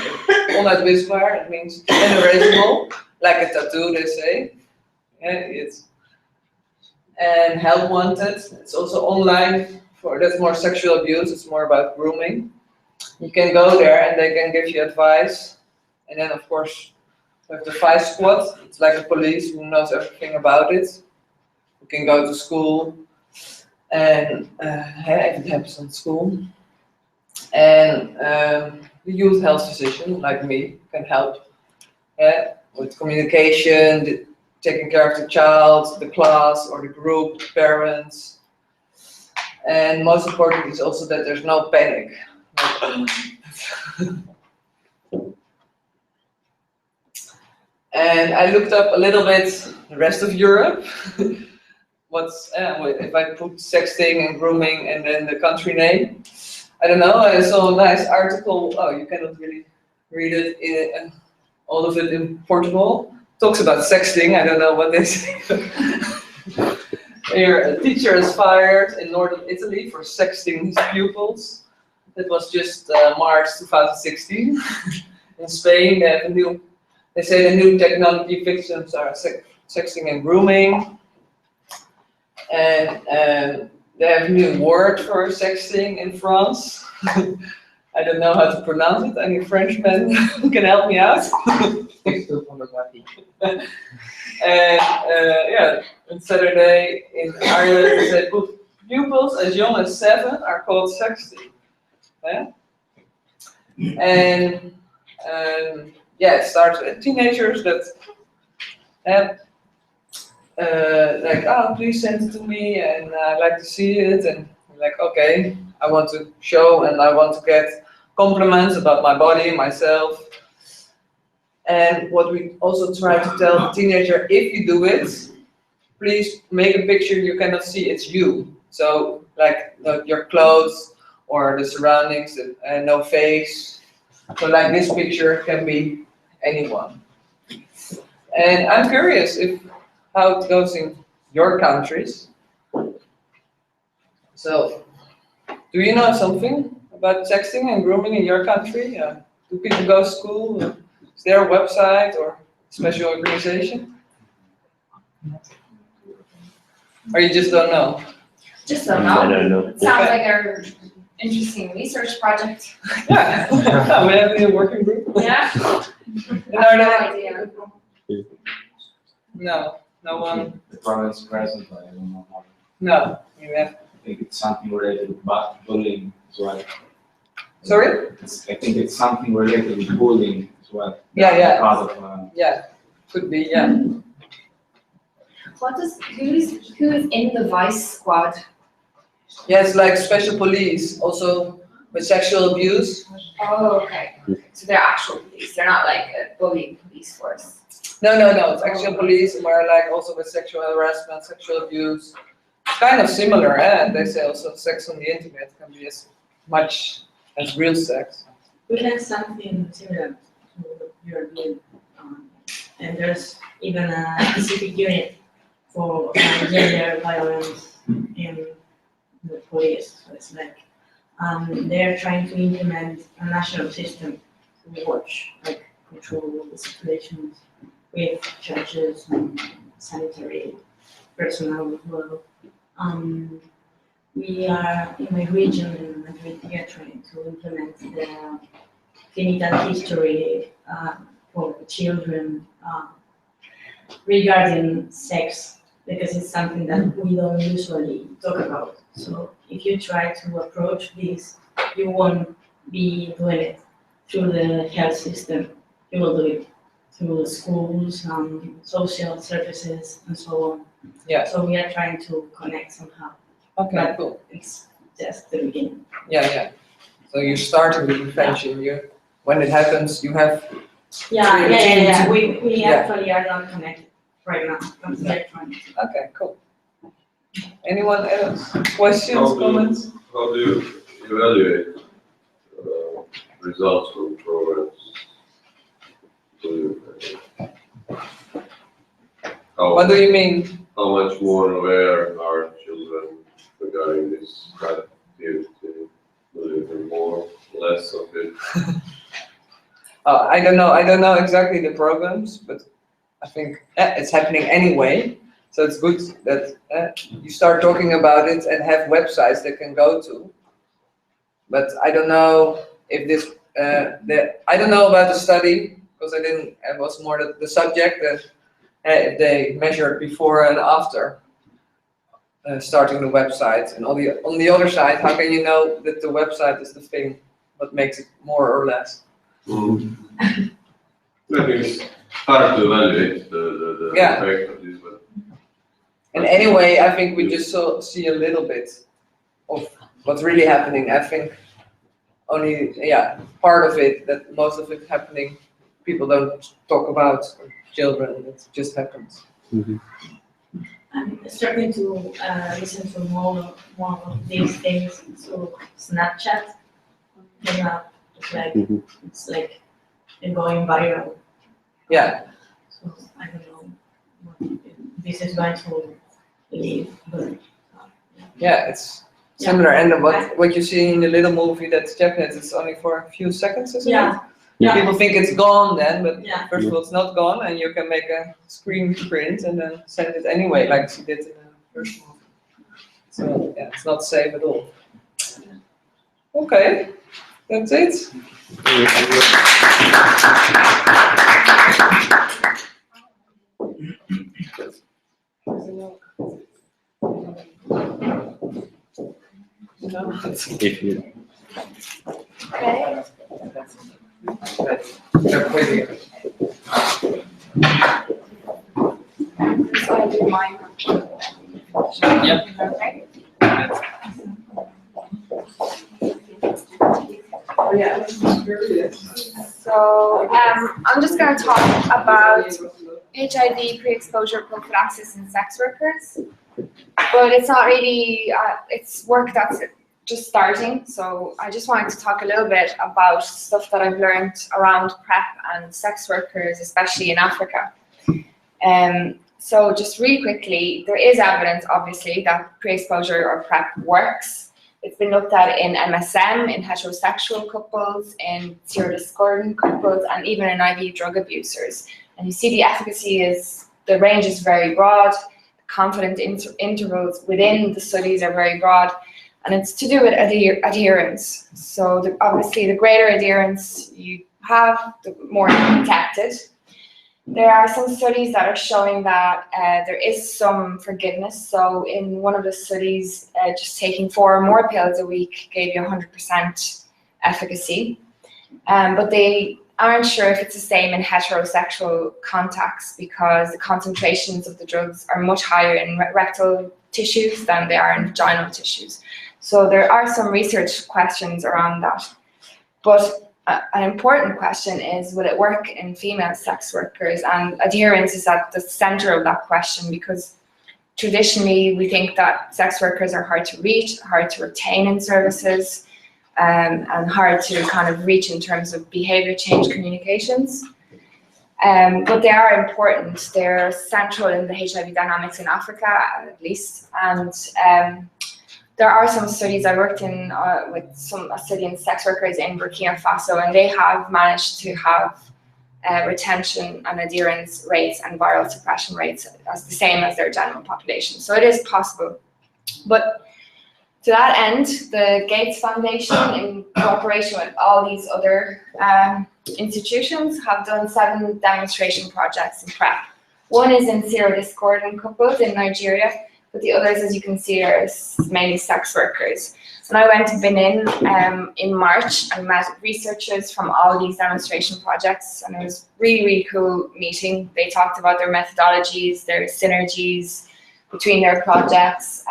Speaker 13: onuitwisbaar. It means unerasable, like a tattoo, they say. And help wanted. It's also online. That's more sexual abuse. It's more about grooming. You can go there and they can give you advice. And then, of course, we have the 5 squad. It's like a police who knows everything about it. You can go to school and if it happens in school. And the youth health physician, like me, can help with communication, taking care of the child, the class, or the group, the parents. And most important is also that there's no panic. And I looked up a little bit the rest of Europe. If I put sexting and grooming and then the country name. I don't know, I saw a nice article. Oh, you cannot really read it, all of it in Portugal. Talks about sexting, I don't know what they say. Here, a teacher is fired in northern Italy for sexting his pupils. That was just March 2016. In Spain, they say the new technology victims are sexting and grooming. And they have a new word for sexting in France. I don't know how to pronounce it. Any Frenchmen who can help me out? photography. And yeah, on Saturday in Ireland they said pupils as young as 7 are called sexting. Yeah? And yeah, it starts with teenagers that have like, oh, please send it to me, and I'd like to see it, and I'm like, okay, I want to show and I want to get compliments about my body, myself. And what we also try to tell the teenager, if you do it, please make a picture you cannot see, it's you. So like your clothes or the surroundings, and no face. So like this picture can be anyone. And I'm curious how it goes in your countries. So, do you know something about sexting and grooming in your country? Do people go to school? Is there a website or special organization? Or you just don't know?
Speaker 1: Just don't know.
Speaker 12: I don't know.
Speaker 1: It sounds like an interesting research project.
Speaker 13: Yeah, we have a working group.
Speaker 1: Yeah.
Speaker 13: And are
Speaker 1: No
Speaker 13: there?
Speaker 1: idea.
Speaker 13: No, no one.
Speaker 17: The problem is present, I don't know how.
Speaker 13: No, you have.
Speaker 17: I think it's something related with bullying as well.
Speaker 13: Sorry?
Speaker 17: I think it's something related with bullying as well.
Speaker 13: Yeah.
Speaker 17: Part of,
Speaker 13: Yeah, could be, yeah.
Speaker 1: Who is in the Vice Squad?
Speaker 13: Yeah, it's like special police, also with sexual abuse.
Speaker 1: Oh, okay. So they're actual police. They're not like a bullying police force.
Speaker 13: No, it's actual police, where like also with sexual harassment, sexual abuse. It's kind of similar, and they say also sex on the internet can be as much as real sex.
Speaker 18: We have something similar to what you're doing, and there's even a specific unit for gender violence in the police. So it's like they're trying to implement a national system to watch, like control the situations with churches and sanitary personnel as well. We are in my region in Madrid, we are trying to implement the clinical history for children regarding sex, because it's something that we don't usually talk about. So if you try to approach this, you won't be doing it through the health system. You will do it through the schools, social services, and so on.
Speaker 13: Yeah.
Speaker 18: So we are trying to connect somehow.
Speaker 13: Okay,
Speaker 18: But
Speaker 13: cool.
Speaker 18: it's just the beginning.
Speaker 13: Yeah. So you start with the prevention. When it happens, you have.
Speaker 18: Yeah. We
Speaker 13: Yeah.
Speaker 18: actually are not connected right now. But we are trying to.
Speaker 13: Okay, cool. Anyone else? Questions, comments?
Speaker 14: How do you evaluate results from programs?
Speaker 13: What do you mean?
Speaker 14: How much more aware are children regarding this kind of activity? Do they more, less of it?
Speaker 13: I don't know exactly the programs, but I think it's happening anyway. So it's good that you start talking about it and have websites they can go to. But I don't know if this, I don't know about the study, because it was more the subject that if they measured before and after starting the website. And on the other side, how can you know that the website is the thing that makes it more or less?
Speaker 14: I think it's hard to evaluate the effect of this. But
Speaker 13: and anyway, I think we just see a little bit of what's really happening. I think only, part of it, that most of it happening, people don't talk about children, it just happens.
Speaker 18: I'm starting to listen to more of these things. So Snapchat came up. It's like going viral.
Speaker 13: Yeah.
Speaker 18: So I don't know what this is going to lead, but
Speaker 13: yeah, it's similar. And what you see in the little movie that's Japanese, it's only for a few seconds, isn't it? Yeah. People think it's gone then, but first of all, it's not gone, and you can make a screen print and then send it anyway, like she did in the first movie. So yeah, it's not safe at all. Okay, that's it.
Speaker 12: If you.
Speaker 1: Okay. So I do mine.
Speaker 13: Yep.
Speaker 1: Okay. So I'm just going to talk about HIV, pre-exposure prophylaxis in sex workers, but it's not really, it's work that's just starting, so I just wanted to talk a little bit about stuff that I've learned around PrEP and sex workers, especially in Africa. So just really quickly, there is evidence, obviously, that pre-exposure or PrEP works. It's been looked at in MSM, in heterosexual couples, in serodiscordant couples, and even in IV drug abusers. And you see the efficacy is, the range is very broad, confident intervals within the studies are very broad, and it's to do with adherence. So obviously the greater adherence you have, the more protected. There are some studies that are showing that there is some forgiveness. So in one of the studies, just taking 4 or more pills a week gave you 100% efficacy. But they aren't sure if it's the same in heterosexual contacts because the concentrations of the drugs are much higher in rectal tissues than they are in vaginal tissues. So there are some research questions around that. But an important question is, will it work in female sex workers? And adherence is at the center of that question because traditionally we think that sex workers are hard to reach, hard to retain in services, and hard to kind of reach in terms of behavior change communications. But they are important. They're central in the HIV dynamics in Africa, at least. And there are some studies I worked in with a study in sex workers in Burkina Faso, and they have managed to have retention and adherence rates and viral suppression rates as the same as their general population. So it is possible. But to that end, the Gates Foundation, in cooperation with all these other institutions, have done 7 demonstration projects in PrEP. One is in serodiscordant couples in Nigeria, but the others, as you can see, are mainly sex workers. And I went to Benin in March and met researchers from all these demonstration projects, and it was really, really cool meeting. They talked about their methodologies, their synergies between their projects,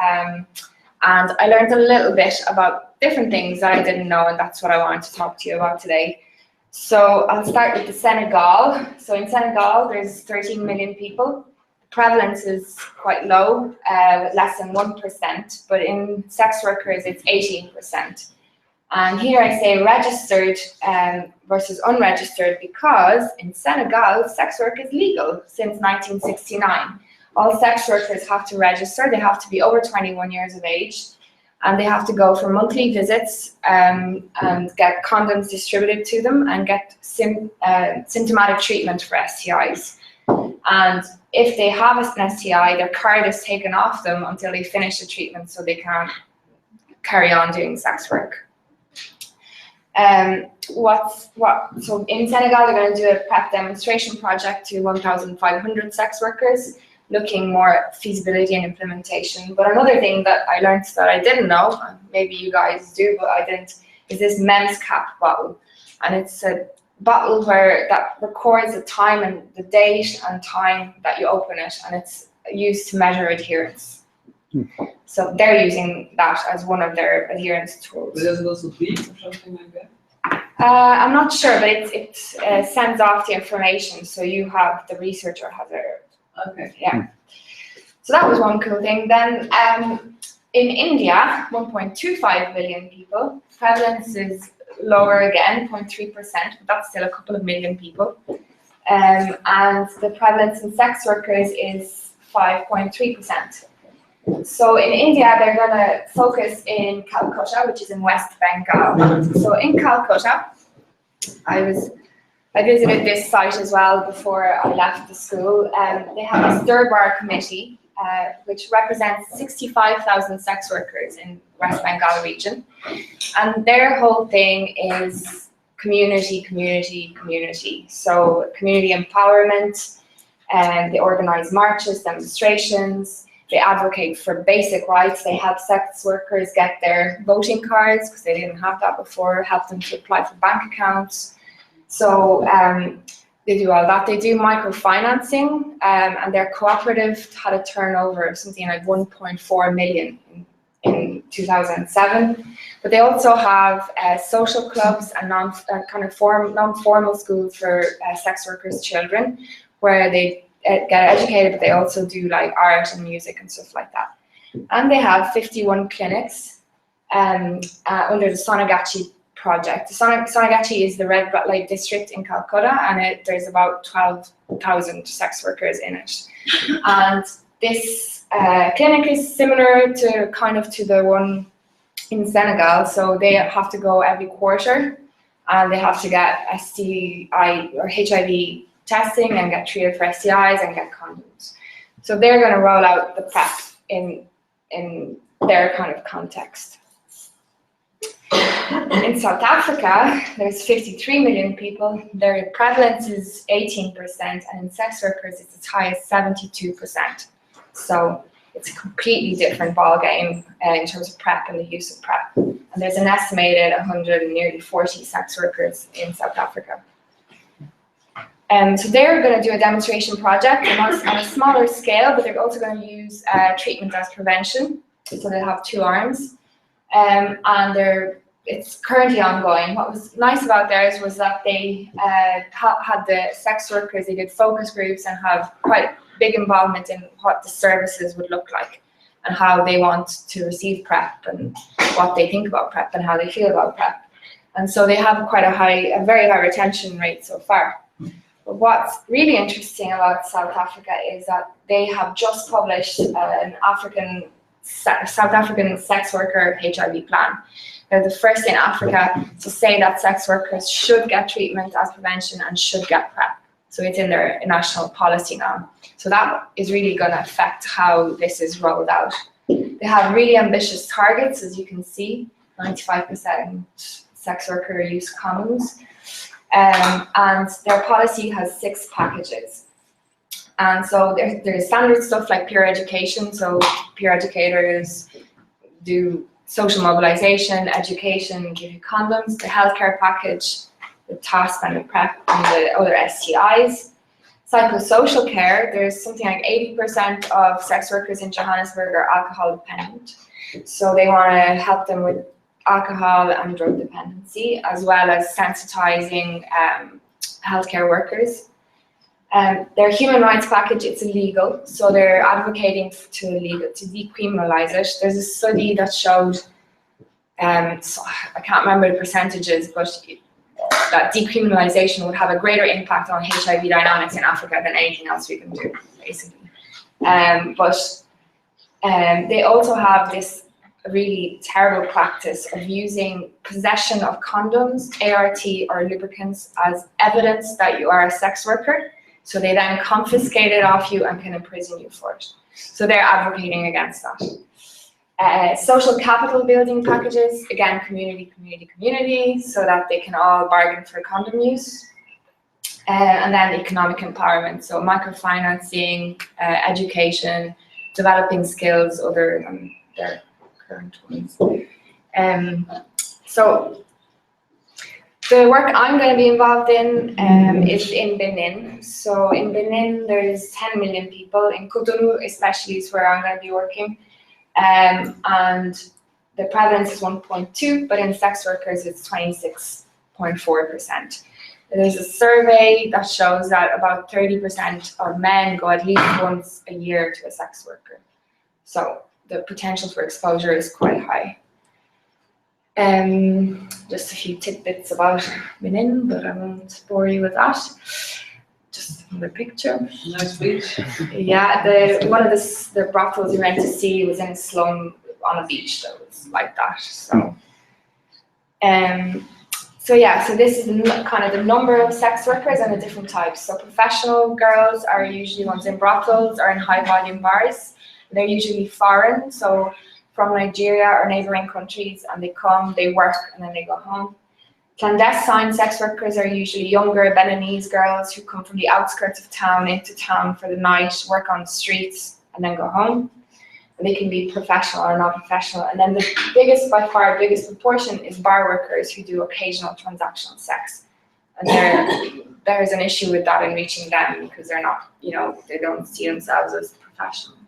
Speaker 1: and I learned a little bit about different things that I didn't know, and that's what I wanted to talk to you about today. So I'll start with the Senegal. So in Senegal, there's 13 million people. Prevalence is quite low, with less than 1%, but in sex workers, it's 18%. And here I say registered versus unregistered because in Senegal, sex work is legal since 1969. All sex workers have to register, they have to be over 21 years of age, and they have to go for monthly visits and get condoms distributed to them and get symptomatic treatment for STIs. And if they have an STI, their card is taken off them until they finish the treatment so they can carry on doing sex work. So in Senegal, they're going to do a PrEP demonstration project to 1,500 sex workers, looking more at feasibility and implementation. But another thing that I learned that I didn't know, maybe you guys do, but I didn't, is this MEMS cap bottle. And it's a bottle that records the time and the date and time that you open it, and it's used to measure adherence. So they're using that as one of their adherence tools.
Speaker 13: But does it also beep or something like that?
Speaker 1: I'm not sure, but it sends off the information, so you have, the researcher has it.
Speaker 13: Okay.
Speaker 1: Yeah. So that was one cool thing. Then in India, 1.25 million people, prevalence is lower again, 0.3%, but that's still a couple of million people. And the prevalence in sex workers is 5.3%. So in India, they're going to focus in Calcutta, which is in West Bengal. So in Calcutta, I visited this site as well before I left the school. They have this Durbar committee, which represents 65,000 sex workers in West Bengal region. And their whole thing is community, community, community. So community empowerment, and they organize marches, demonstrations. They advocate for basic rights. They help sex workers get their voting cards because they didn't have that before, help them to apply for bank accounts. So they do all that. They do microfinancing, and their cooperative had a turnover of something like 1.4 million in 2007. But they also have social clubs and non-formal schools for sex workers' children, where they get educated, but they also do like art and music and stuff like that. And they have 51 clinics under the Sonagachi project. The Sonagachi is the red light district in Calcutta, and there's about 12,000 sex workers in it. And this clinic is similar to the one in Senegal. So they have to go every quarter, and they have to get STI or HIV testing and get treated for STIs and get condoms. So they're going to roll out the PrEP in their kind of context. In South Africa, there's 53 million people. Their prevalence is 18%, and in sex workers, it's as high as 72%. So it's a completely different ballgame in terms of PrEP and the use of PrEP. And there's an estimated 140 sex workers in South Africa. So they're going to do a demonstration project on a smaller scale, but they're also going to use treatment as prevention. So they'll have 2 arms, and it's currently ongoing. What was nice about theirs was that they had the sex workers, they did focus groups and have quite big involvement in what the services would look like and how they want to receive PrEP and what they think about PrEP and how they feel about PrEP. And so they have a very high retention rate so far. But what's really interesting about South Africa is that they have just published an South African sex worker HIV plan. They're the first in Africa to say that sex workers should get treatment as prevention and should get PrEP. So it's in their national policy now. So that is really going to affect how this is rolled out. They have really ambitious targets, as you can see, 95% sex worker use condoms. And their policy has 6 packages. And so there's standard stuff like peer education. So peer educators do social mobilization, education, give you condoms, the healthcare package, the TASP and the PrEP and the other STIs. Psychosocial care, there's something like 80% of sex workers in Johannesburg are alcohol dependent. So they want to help them with alcohol and drug dependency, as well as sensitizing healthcare workers. Their human rights package, it's illegal, so they're advocating to decriminalize it. There's a study that showed, so I can't remember the percentages, but that decriminalization would have a greater impact on HIV dynamics in Africa than anything else we can do, basically. But they also have this really terrible practice of using possession of condoms, ART, or lubricants as evidence that you are a sex worker. So they then confiscate it off you and can imprison you for it. So they're advocating against that. Social capital building packages, again, community, so that they can all bargain for condom use. And then economic empowerment, so microfinancing, education, developing skills other than their current ones. So the work I'm going to be involved in is in Benin. So in Benin, there's 10 million people. In Cotonou, especially, is where I'm going to be working. And the prevalence is 1.2, but in sex workers, it's 26.4%. There's a survey that shows that about 30% of men go at least once a year to a sex worker. So the potential for exposure is quite high. Just a few tidbits about Benin, but I won't bore you with that. Just another picture.
Speaker 13: Nice beach.
Speaker 1: Yeah, one of the brothels you went to see was in a slum on a beach that was like that. So, so this is kind of the number of sex workers and the different types. So professional girls are usually ones in brothels or in high volume bars. They're usually foreign, so from Nigeria or neighboring countries, and they come, they work, and then they go home. Clandestine sex workers are usually younger Beninese girls who come from the outskirts of town into town for the night, work on the streets, and then go home. and they can be professional or non-professional. And then the biggest, by far, biggest proportion is bar workers who do occasional transactional sex. And there's an issue with that in reaching them because they're not, they don't see themselves as professional.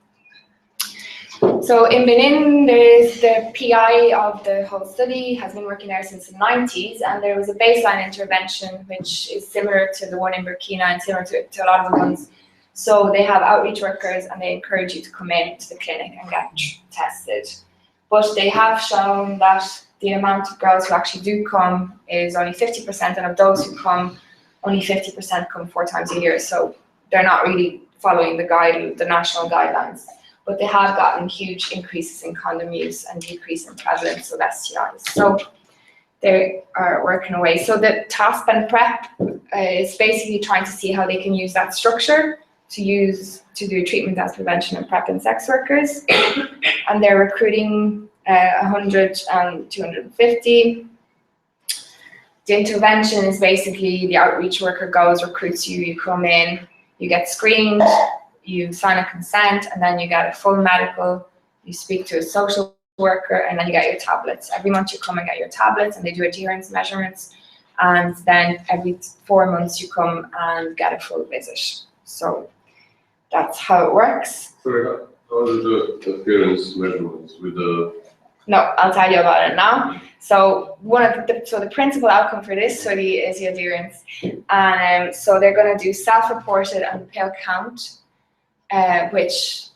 Speaker 1: So in Benin, there is the PI of the whole study, has been working there since the 90s, and there was a baseline intervention which is similar to the one in Burkina and similar to a lot of the ones. So they have outreach workers and they encourage you to come in to the clinic and get tested. But they have shown that the amount of girls who actually do come is only 50%, and of those who come, only 50% come 4 times a year. So they're not really following the national guidelines. But they have gotten huge increases in condom use and decrease in prevalence of STIs. So they are working away. So the TASP and PrEP is basically trying to see how they can use that structure to do treatment as prevention in PrEP and sex workers. And they're recruiting 100 and 250. The intervention is basically the outreach worker goes, recruits you, you come in, you get screened, you sign a consent, and then you get a full medical, you speak to a social worker, and then you get your tablets. Every month you come and get your tablets, and they do adherence measurements, and then every 4 months you come and get a full visit. So that's how it works.
Speaker 14: Sorry, how do the adherence measurements with the...
Speaker 1: No, I'll tell you about it now. So the principal outcome for this study is the adherence, and so they're going to do self-reported and pill count, which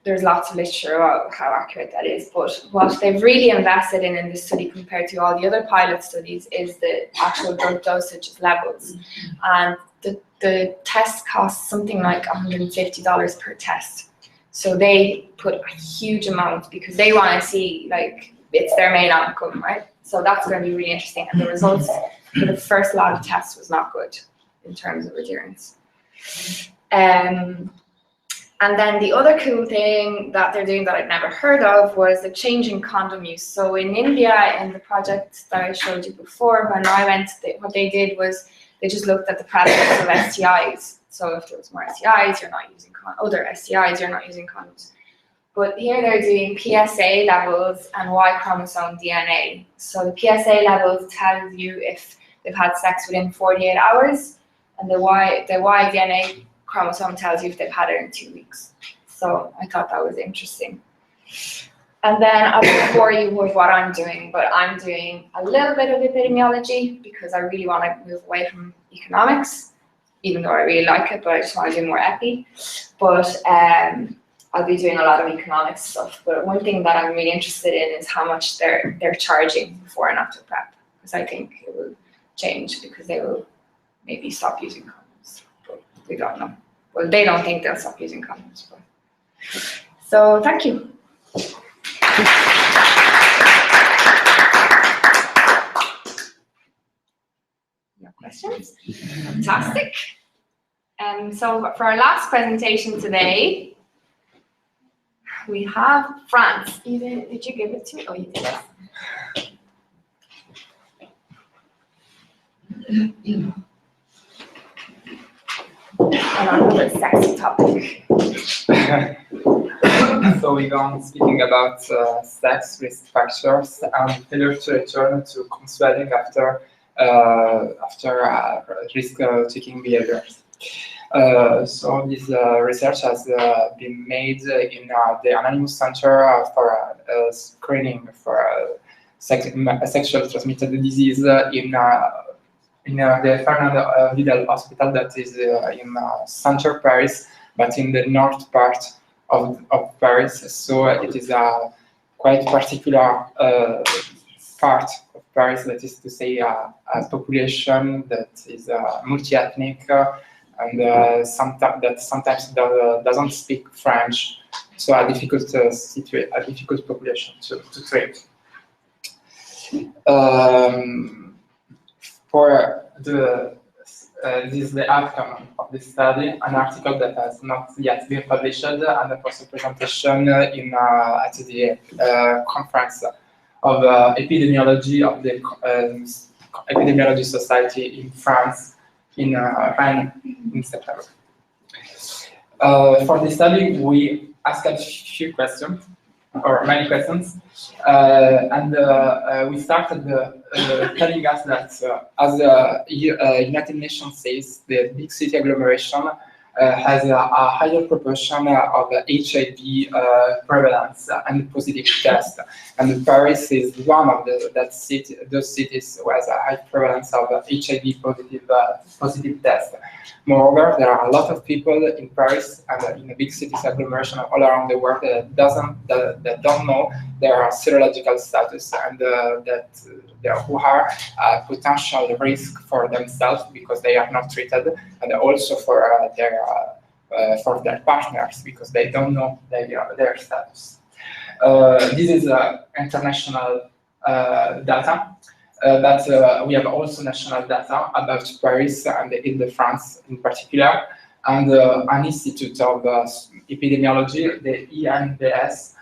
Speaker 1: there's lots of literature about how accurate that is. But what they've really invested in this study compared to all the other pilot studies is the actual drug dosage levels, and the test costs something like $150 per test. So they put a huge amount because they want to see, like, it's their main outcome, right? So that's going to be really interesting. And the results for the first lot of tests was not good in terms of adherence. And then the other cool thing that they're doing that I'd never heard of was the change in condom use. So in India, in the project that I showed you before, when I went, what they did was they just looked at the prevalence of STIs. So if there was more STIs, you're not using condoms. Other STIs, you're not using condoms. But here they're doing PSA levels and Y chromosome DNA. So the PSA levels tell you if they've had sex within 48 hours, and the Y DNA chromosome tells you if they've had it in 2 weeks. So I thought that was interesting. And then I'll bore you with what I'm doing, but I'm doing a little bit of epidemiology because I really want to move away from economics, even though I really like it, but I just want to do more epi. But I'll be doing a lot of economics stuff. But one thing that I'm really interested in is how much they're charging before and after PrEP, because I think it will change because they will maybe stop using condoms. But we don't know. Well, they don't think they'll stop using condoms. But. So thank you. No questions? Fantastic. So for our last presentation today, we have France. Did you give it to me? Oh, you did. Another sexy topic.
Speaker 3: So we're going speaking about sex risk factors and failure to return to counseling after risk-taking behaviors. So this research has been made in the Anonymous Center for Screening for Sexually Transmitted Disease in the Fernand Vidal Hospital that is in Center Paris, but in the north part of Paris. So it is a quite particular part of Paris, that is to say a population that is multi-ethnic and sometimes doesn't speak French, so a difficult population to treat. For this is the outcome of this study, an article that has not yet been published, and there was a presentation at the conference of epidemiology of the Epidemiology Society in France in Rennes in September. For this study, we asked a few questions. or many questions. We started telling us that, as the United Nations says, the big city agglomeration has a higher proportion of HIV prevalence and positive tests. And Paris is one of those cities who has a high prevalence of HIV positive tests. Moreover, there are a lot of people in Paris and in the big cities agglomeration all around the world that don't know their serological status and who are a potential risk for themselves because they are not treated, and also for their partners because they don't know their status. This is international data. But we have also national data about Paris and in France in particular, and an institute of epidemiology, the ENBS,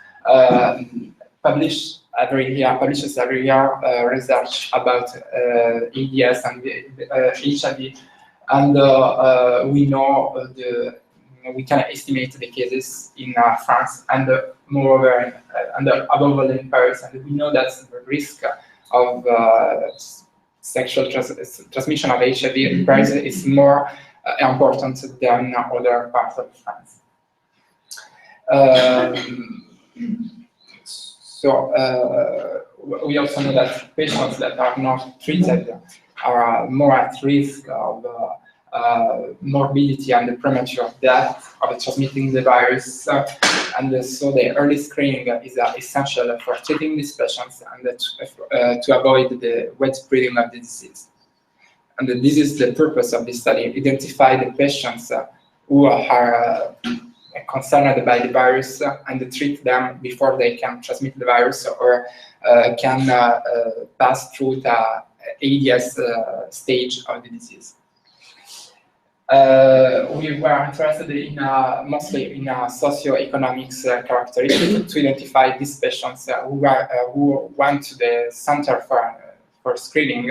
Speaker 3: publishes every year research about AIDS and HIV, and we can estimate the cases in France and moreover and above all in Paris, and we know that the risk of sexual transmission of HIV in Paris is more important than other parts of France. We also know that patients that are not treated are more at risk of morbidity and premature death of transmitting the virus, and so the early screening is essential for treating these patients and to avoid the widespreading of the disease. And this is the purpose of this study: identify the patients who are concerned by the virus and treat them before they can transmit the virus or can pass through the AIDS stage of the disease. We were interested in mostly in socioeconomics characteristics to identify these patients who went to the center for screening.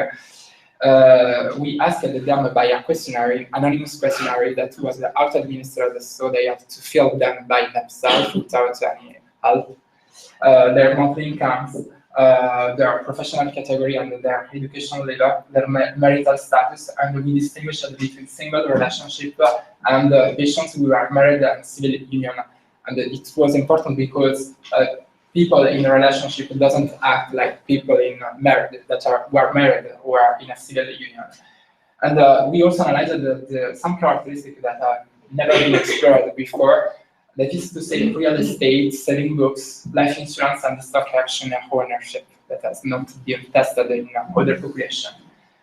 Speaker 3: We asked them by a questionnaire, anonymous questionnaire that was auto-administered, so they had to fill them by themselves without any help. Their monthly incomes, their professional category and their educational level, their marital status, and we distinguished between single relationship and patients who are married and civil union. And it was important because people in a relationship doesn't act like people in who are married or are in a civil union. And we also analyzed some characteristics that have never been explored before. That is to say, real estate, selling books, life insurance, and stock action ownership that has not been tested in other population.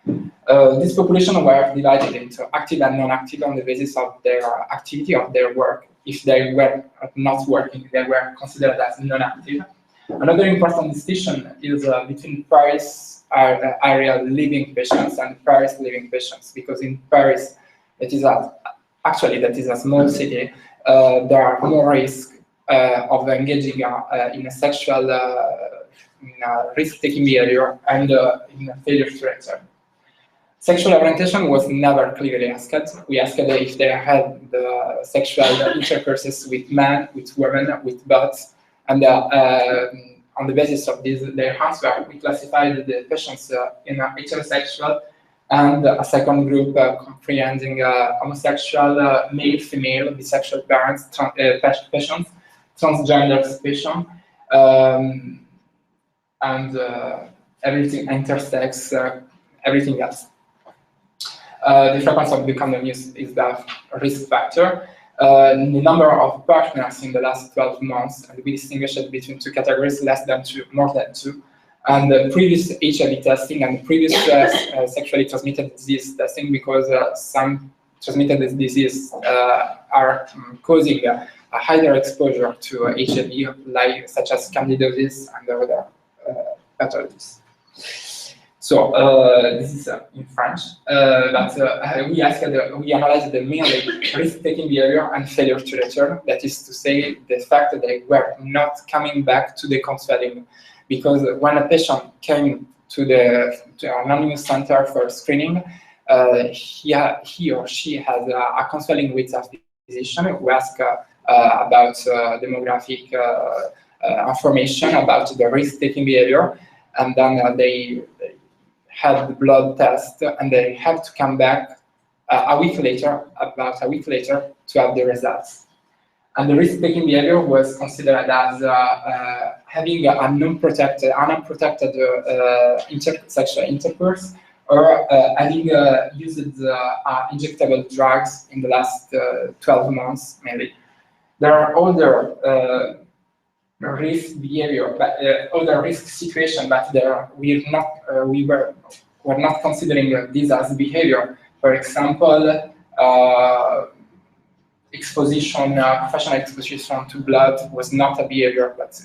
Speaker 3: This population were divided into active and non-active on the basis of their activity of their work. If they were not working, they were considered as non-active. Another important distinction is between Paris area living patients and Paris living patients, because in Paris, that is a small city. There are more risk of engaging in a sexual risk-taking behavior and in a failure to return. Sexual orientation was never clearly asked. We asked if they had the sexual intercourses with men, with women, with both, and on the basis of their answer, we classified the patients in heterosexual and a second group comprehending homosexual, male, female, bisexual parents, patients, transgender patients, and everything, intersex, everything else. The frequency of the condom use is the risk factor. The number of partners in the last 12 months, and we distinguished between two categories, less than 2, more than 2. And previous HIV testing and previous sexually transmitted disease testing, because some transmitted diseases are causing a higher exposure to HIV, such as candidiasis and other pathogens. So this is in French, but we analyzed the mainly risk-taking behavior and failure to return. That is to say, the fact that they were not coming back to the counseling. Because when a patient came to an anonymous center for screening, he or she has a counseling with a physician who asks about demographic information about the risk-taking behavior, and then they had the blood test, and they had to come back about a week later, to have the results. And the risk-taking behavior was considered as having an unprotected sexual intercourse, or having used injectable drugs in the last 12 months, maybe. There are other risk behavior, but other risk situation, but we were not considering this as behavior. For example, professional exposition to blood was not a behavior, but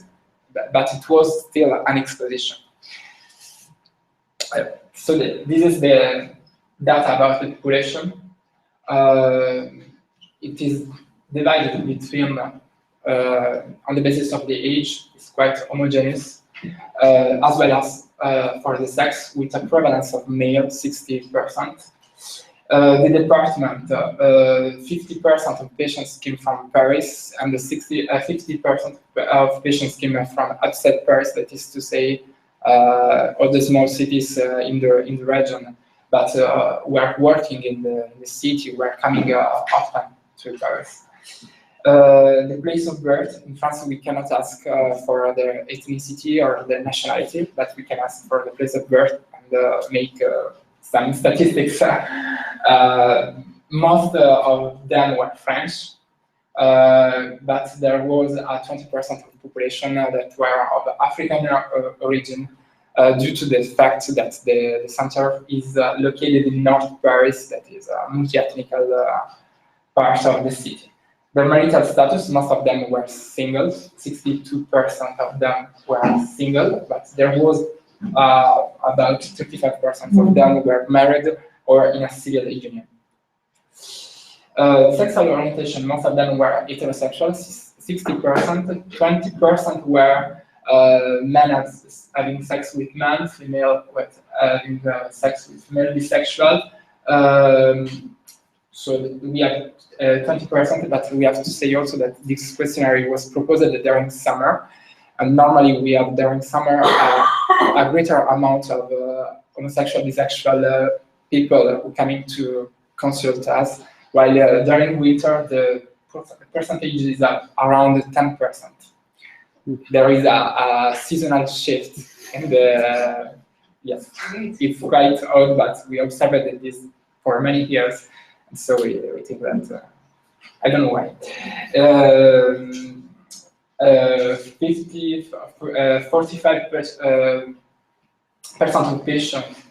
Speaker 3: it was still an exposition. So this is the data about the population. It is divided between, on the basis of the age, it's quite homogeneous, as well as for the sex, with a prevalence of male, 60%. The department, 50% of patients came from Paris, and the 50% of patients came from outside Paris, that is to say, all the small cities in the region, but were working in the city, were coming often to Paris. The place of birth, in France we cannot ask for the ethnicity or the nationality, but we can ask for the place of birth and make some statistics. Most of them were French, but there was a 20% of the population that were of African origin, due to the fact that the center is located in North Paris, that is a multi-ethnical part of the city. The marital status, most of them were single, 62% of them were single, but there was about 35% of them were married or in a civil union. Sexual orientation, most of them were heterosexual, 60%, 20% were men having sex with men, female having sex with male bisexual. So we have 20%, but we have to say also that this questionnaire was proposed during summer, and normally we have during summer a greater amount of homosexual, bisexual people who coming to consult us, while during winter the percentage is around 10%. There is a seasonal shift in the, yes, it's quite odd, but we observed this for many years, and so we think that, I don't know why. 45% of patients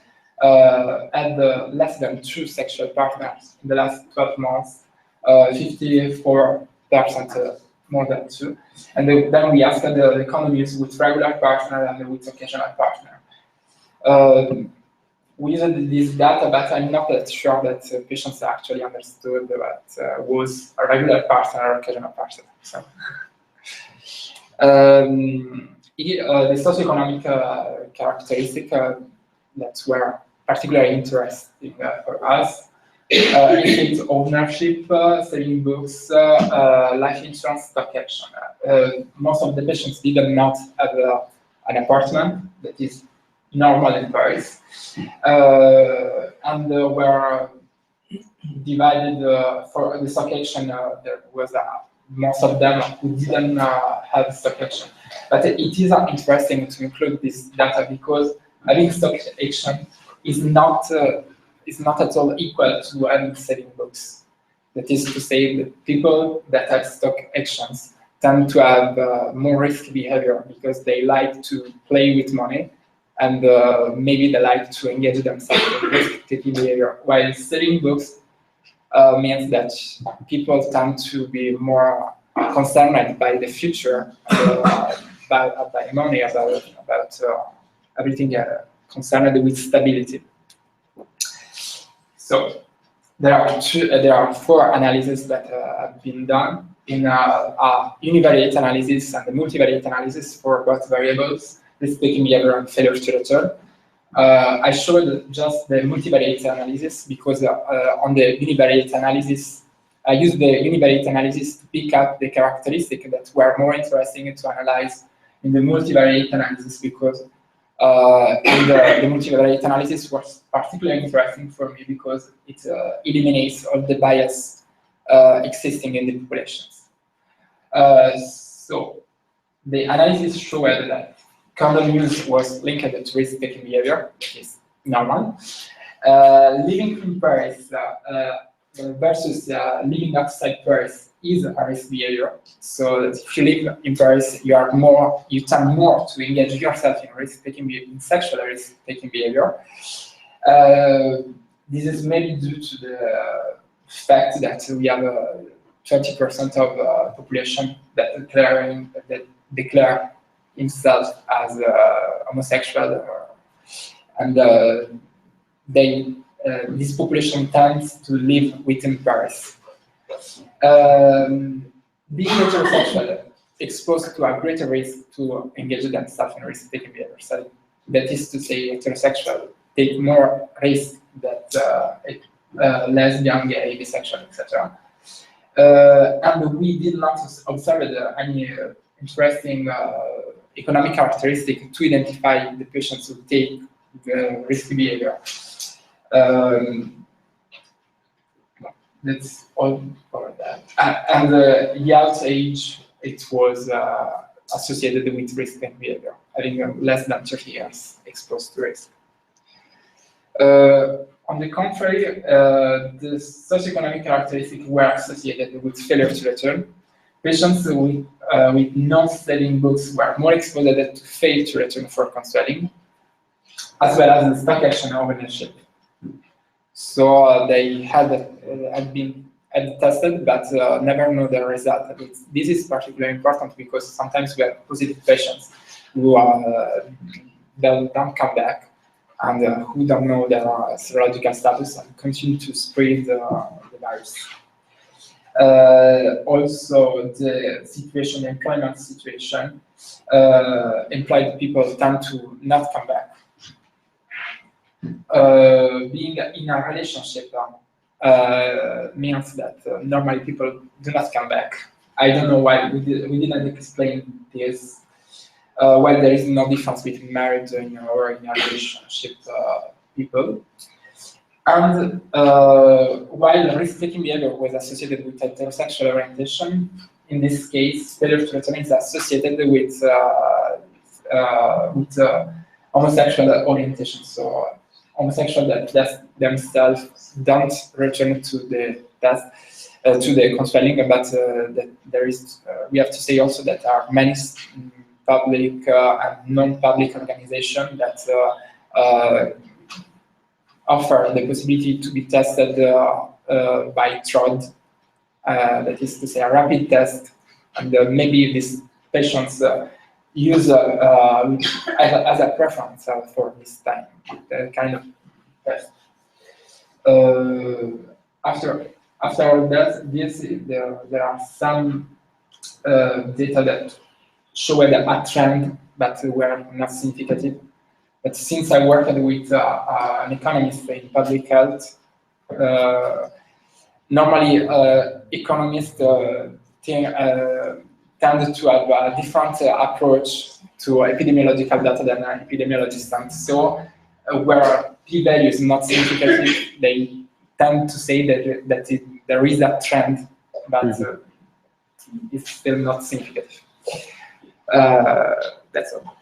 Speaker 3: had less than 2 sexual partners in the last 12 months, 54% more than 2. And then we asked the economies with regular partner and with occasional partner. We used this data, but I'm not that sure that patients actually understood what was a regular partner or occasional partner. So. The socioeconomic characteristics that were particularly interesting for us include ownership, selling books, life insurance, stock action. Most of the patients did not have an apartment, that is normal in Paris, and were divided for the stock action. There was most of them who didn't have stock action. But it is interesting to include this data because having stock action is not at all equal to having saving books. That is to say, the people that have stock actions tend to have more risky behavior because they like to play with money, and maybe they like to engage themselves in risk-taking behavior. While saving books means that people tend to be more concerned by the future, by money, about everything concerned with stability. So there are 4 analyses that have been done in a univariate analysis and a multivariate analysis for both variables, risk-taking behavior and failure to return. I showed just the multivariate analysis because on the univariate analysis, I used the univariate analysis to pick up the characteristics that were more interesting to analyze in the multivariate analysis because the multivariate analysis was particularly interesting for me because it eliminates all the bias existing in the populations. So the analysis showed that condom use was linked to risk-taking behavior, which is normal. Living in Paris versus living outside Paris is a risk behavior. So that if you live in Paris, you tend more to engage yourself in risk-taking behavior, in sexual risk-taking behavior. This is mainly due to the fact that we have 20% of population that declare himself as homosexual, and this population tends to live within Paris. Being heterosexual exposed to a greater risk to engage themselves in risk-taking behavior. So that is to say, heterosexual take more risk than lesbian, gay, bisexual, etc. And we did not observe any interesting economic characteristic to identify the patients who take risky behavior. That's all for that. And the youth age, it was associated with risk-taking behavior, having less than 30 years exposed to risk. On the contrary, the socioeconomic characteristics were associated with failure to return. Patients with non-studying books were more exposed to fail to return for counseling, as well as the stock action ownership. So they had been tested, but never know the result. This is particularly important because sometimes we have positive patients who don't come back and who don't know their serological status and continue to spread the virus. Also, the situation, employment situation, employed people tend to not come back. Being in a relationship means that normally people do not come back. I don't know why we didn't explain this. Well, there is no difference between married or in a relationship people. And while risk-taking behavior was associated with heterosexual orientation, in this case, failure to return is associated with homosexual orientation. So homosexual that themselves don't return to the test, to the counseling, but that there is, we have to say also that there are many public and non-public organizations that offer the possibility to be tested by TROD, that is to say a rapid test, and maybe these patients use as a preference for this time, kind of test. After all that, there are some data that show a trend, but were not significant. But since I worked with an economist in public health, normally economists tend to have a different approach to epidemiological data than epidemiologists. And so where p-value is not significant, they tend to say that there is a trend, but it's still not significant. That's all.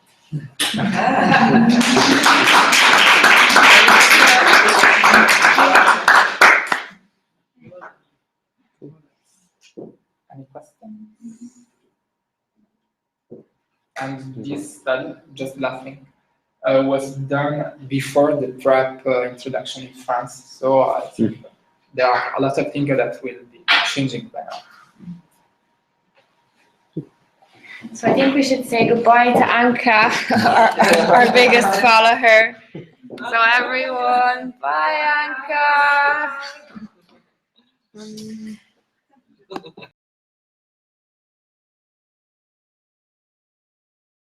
Speaker 3: Any questions? And this study, just laughing, was done before the PrEP introduction in France. So I think there are a lot of things that will be changing by now.
Speaker 1: So I think we should say goodbye to Anka, our biggest follower. So everyone, bye Anka.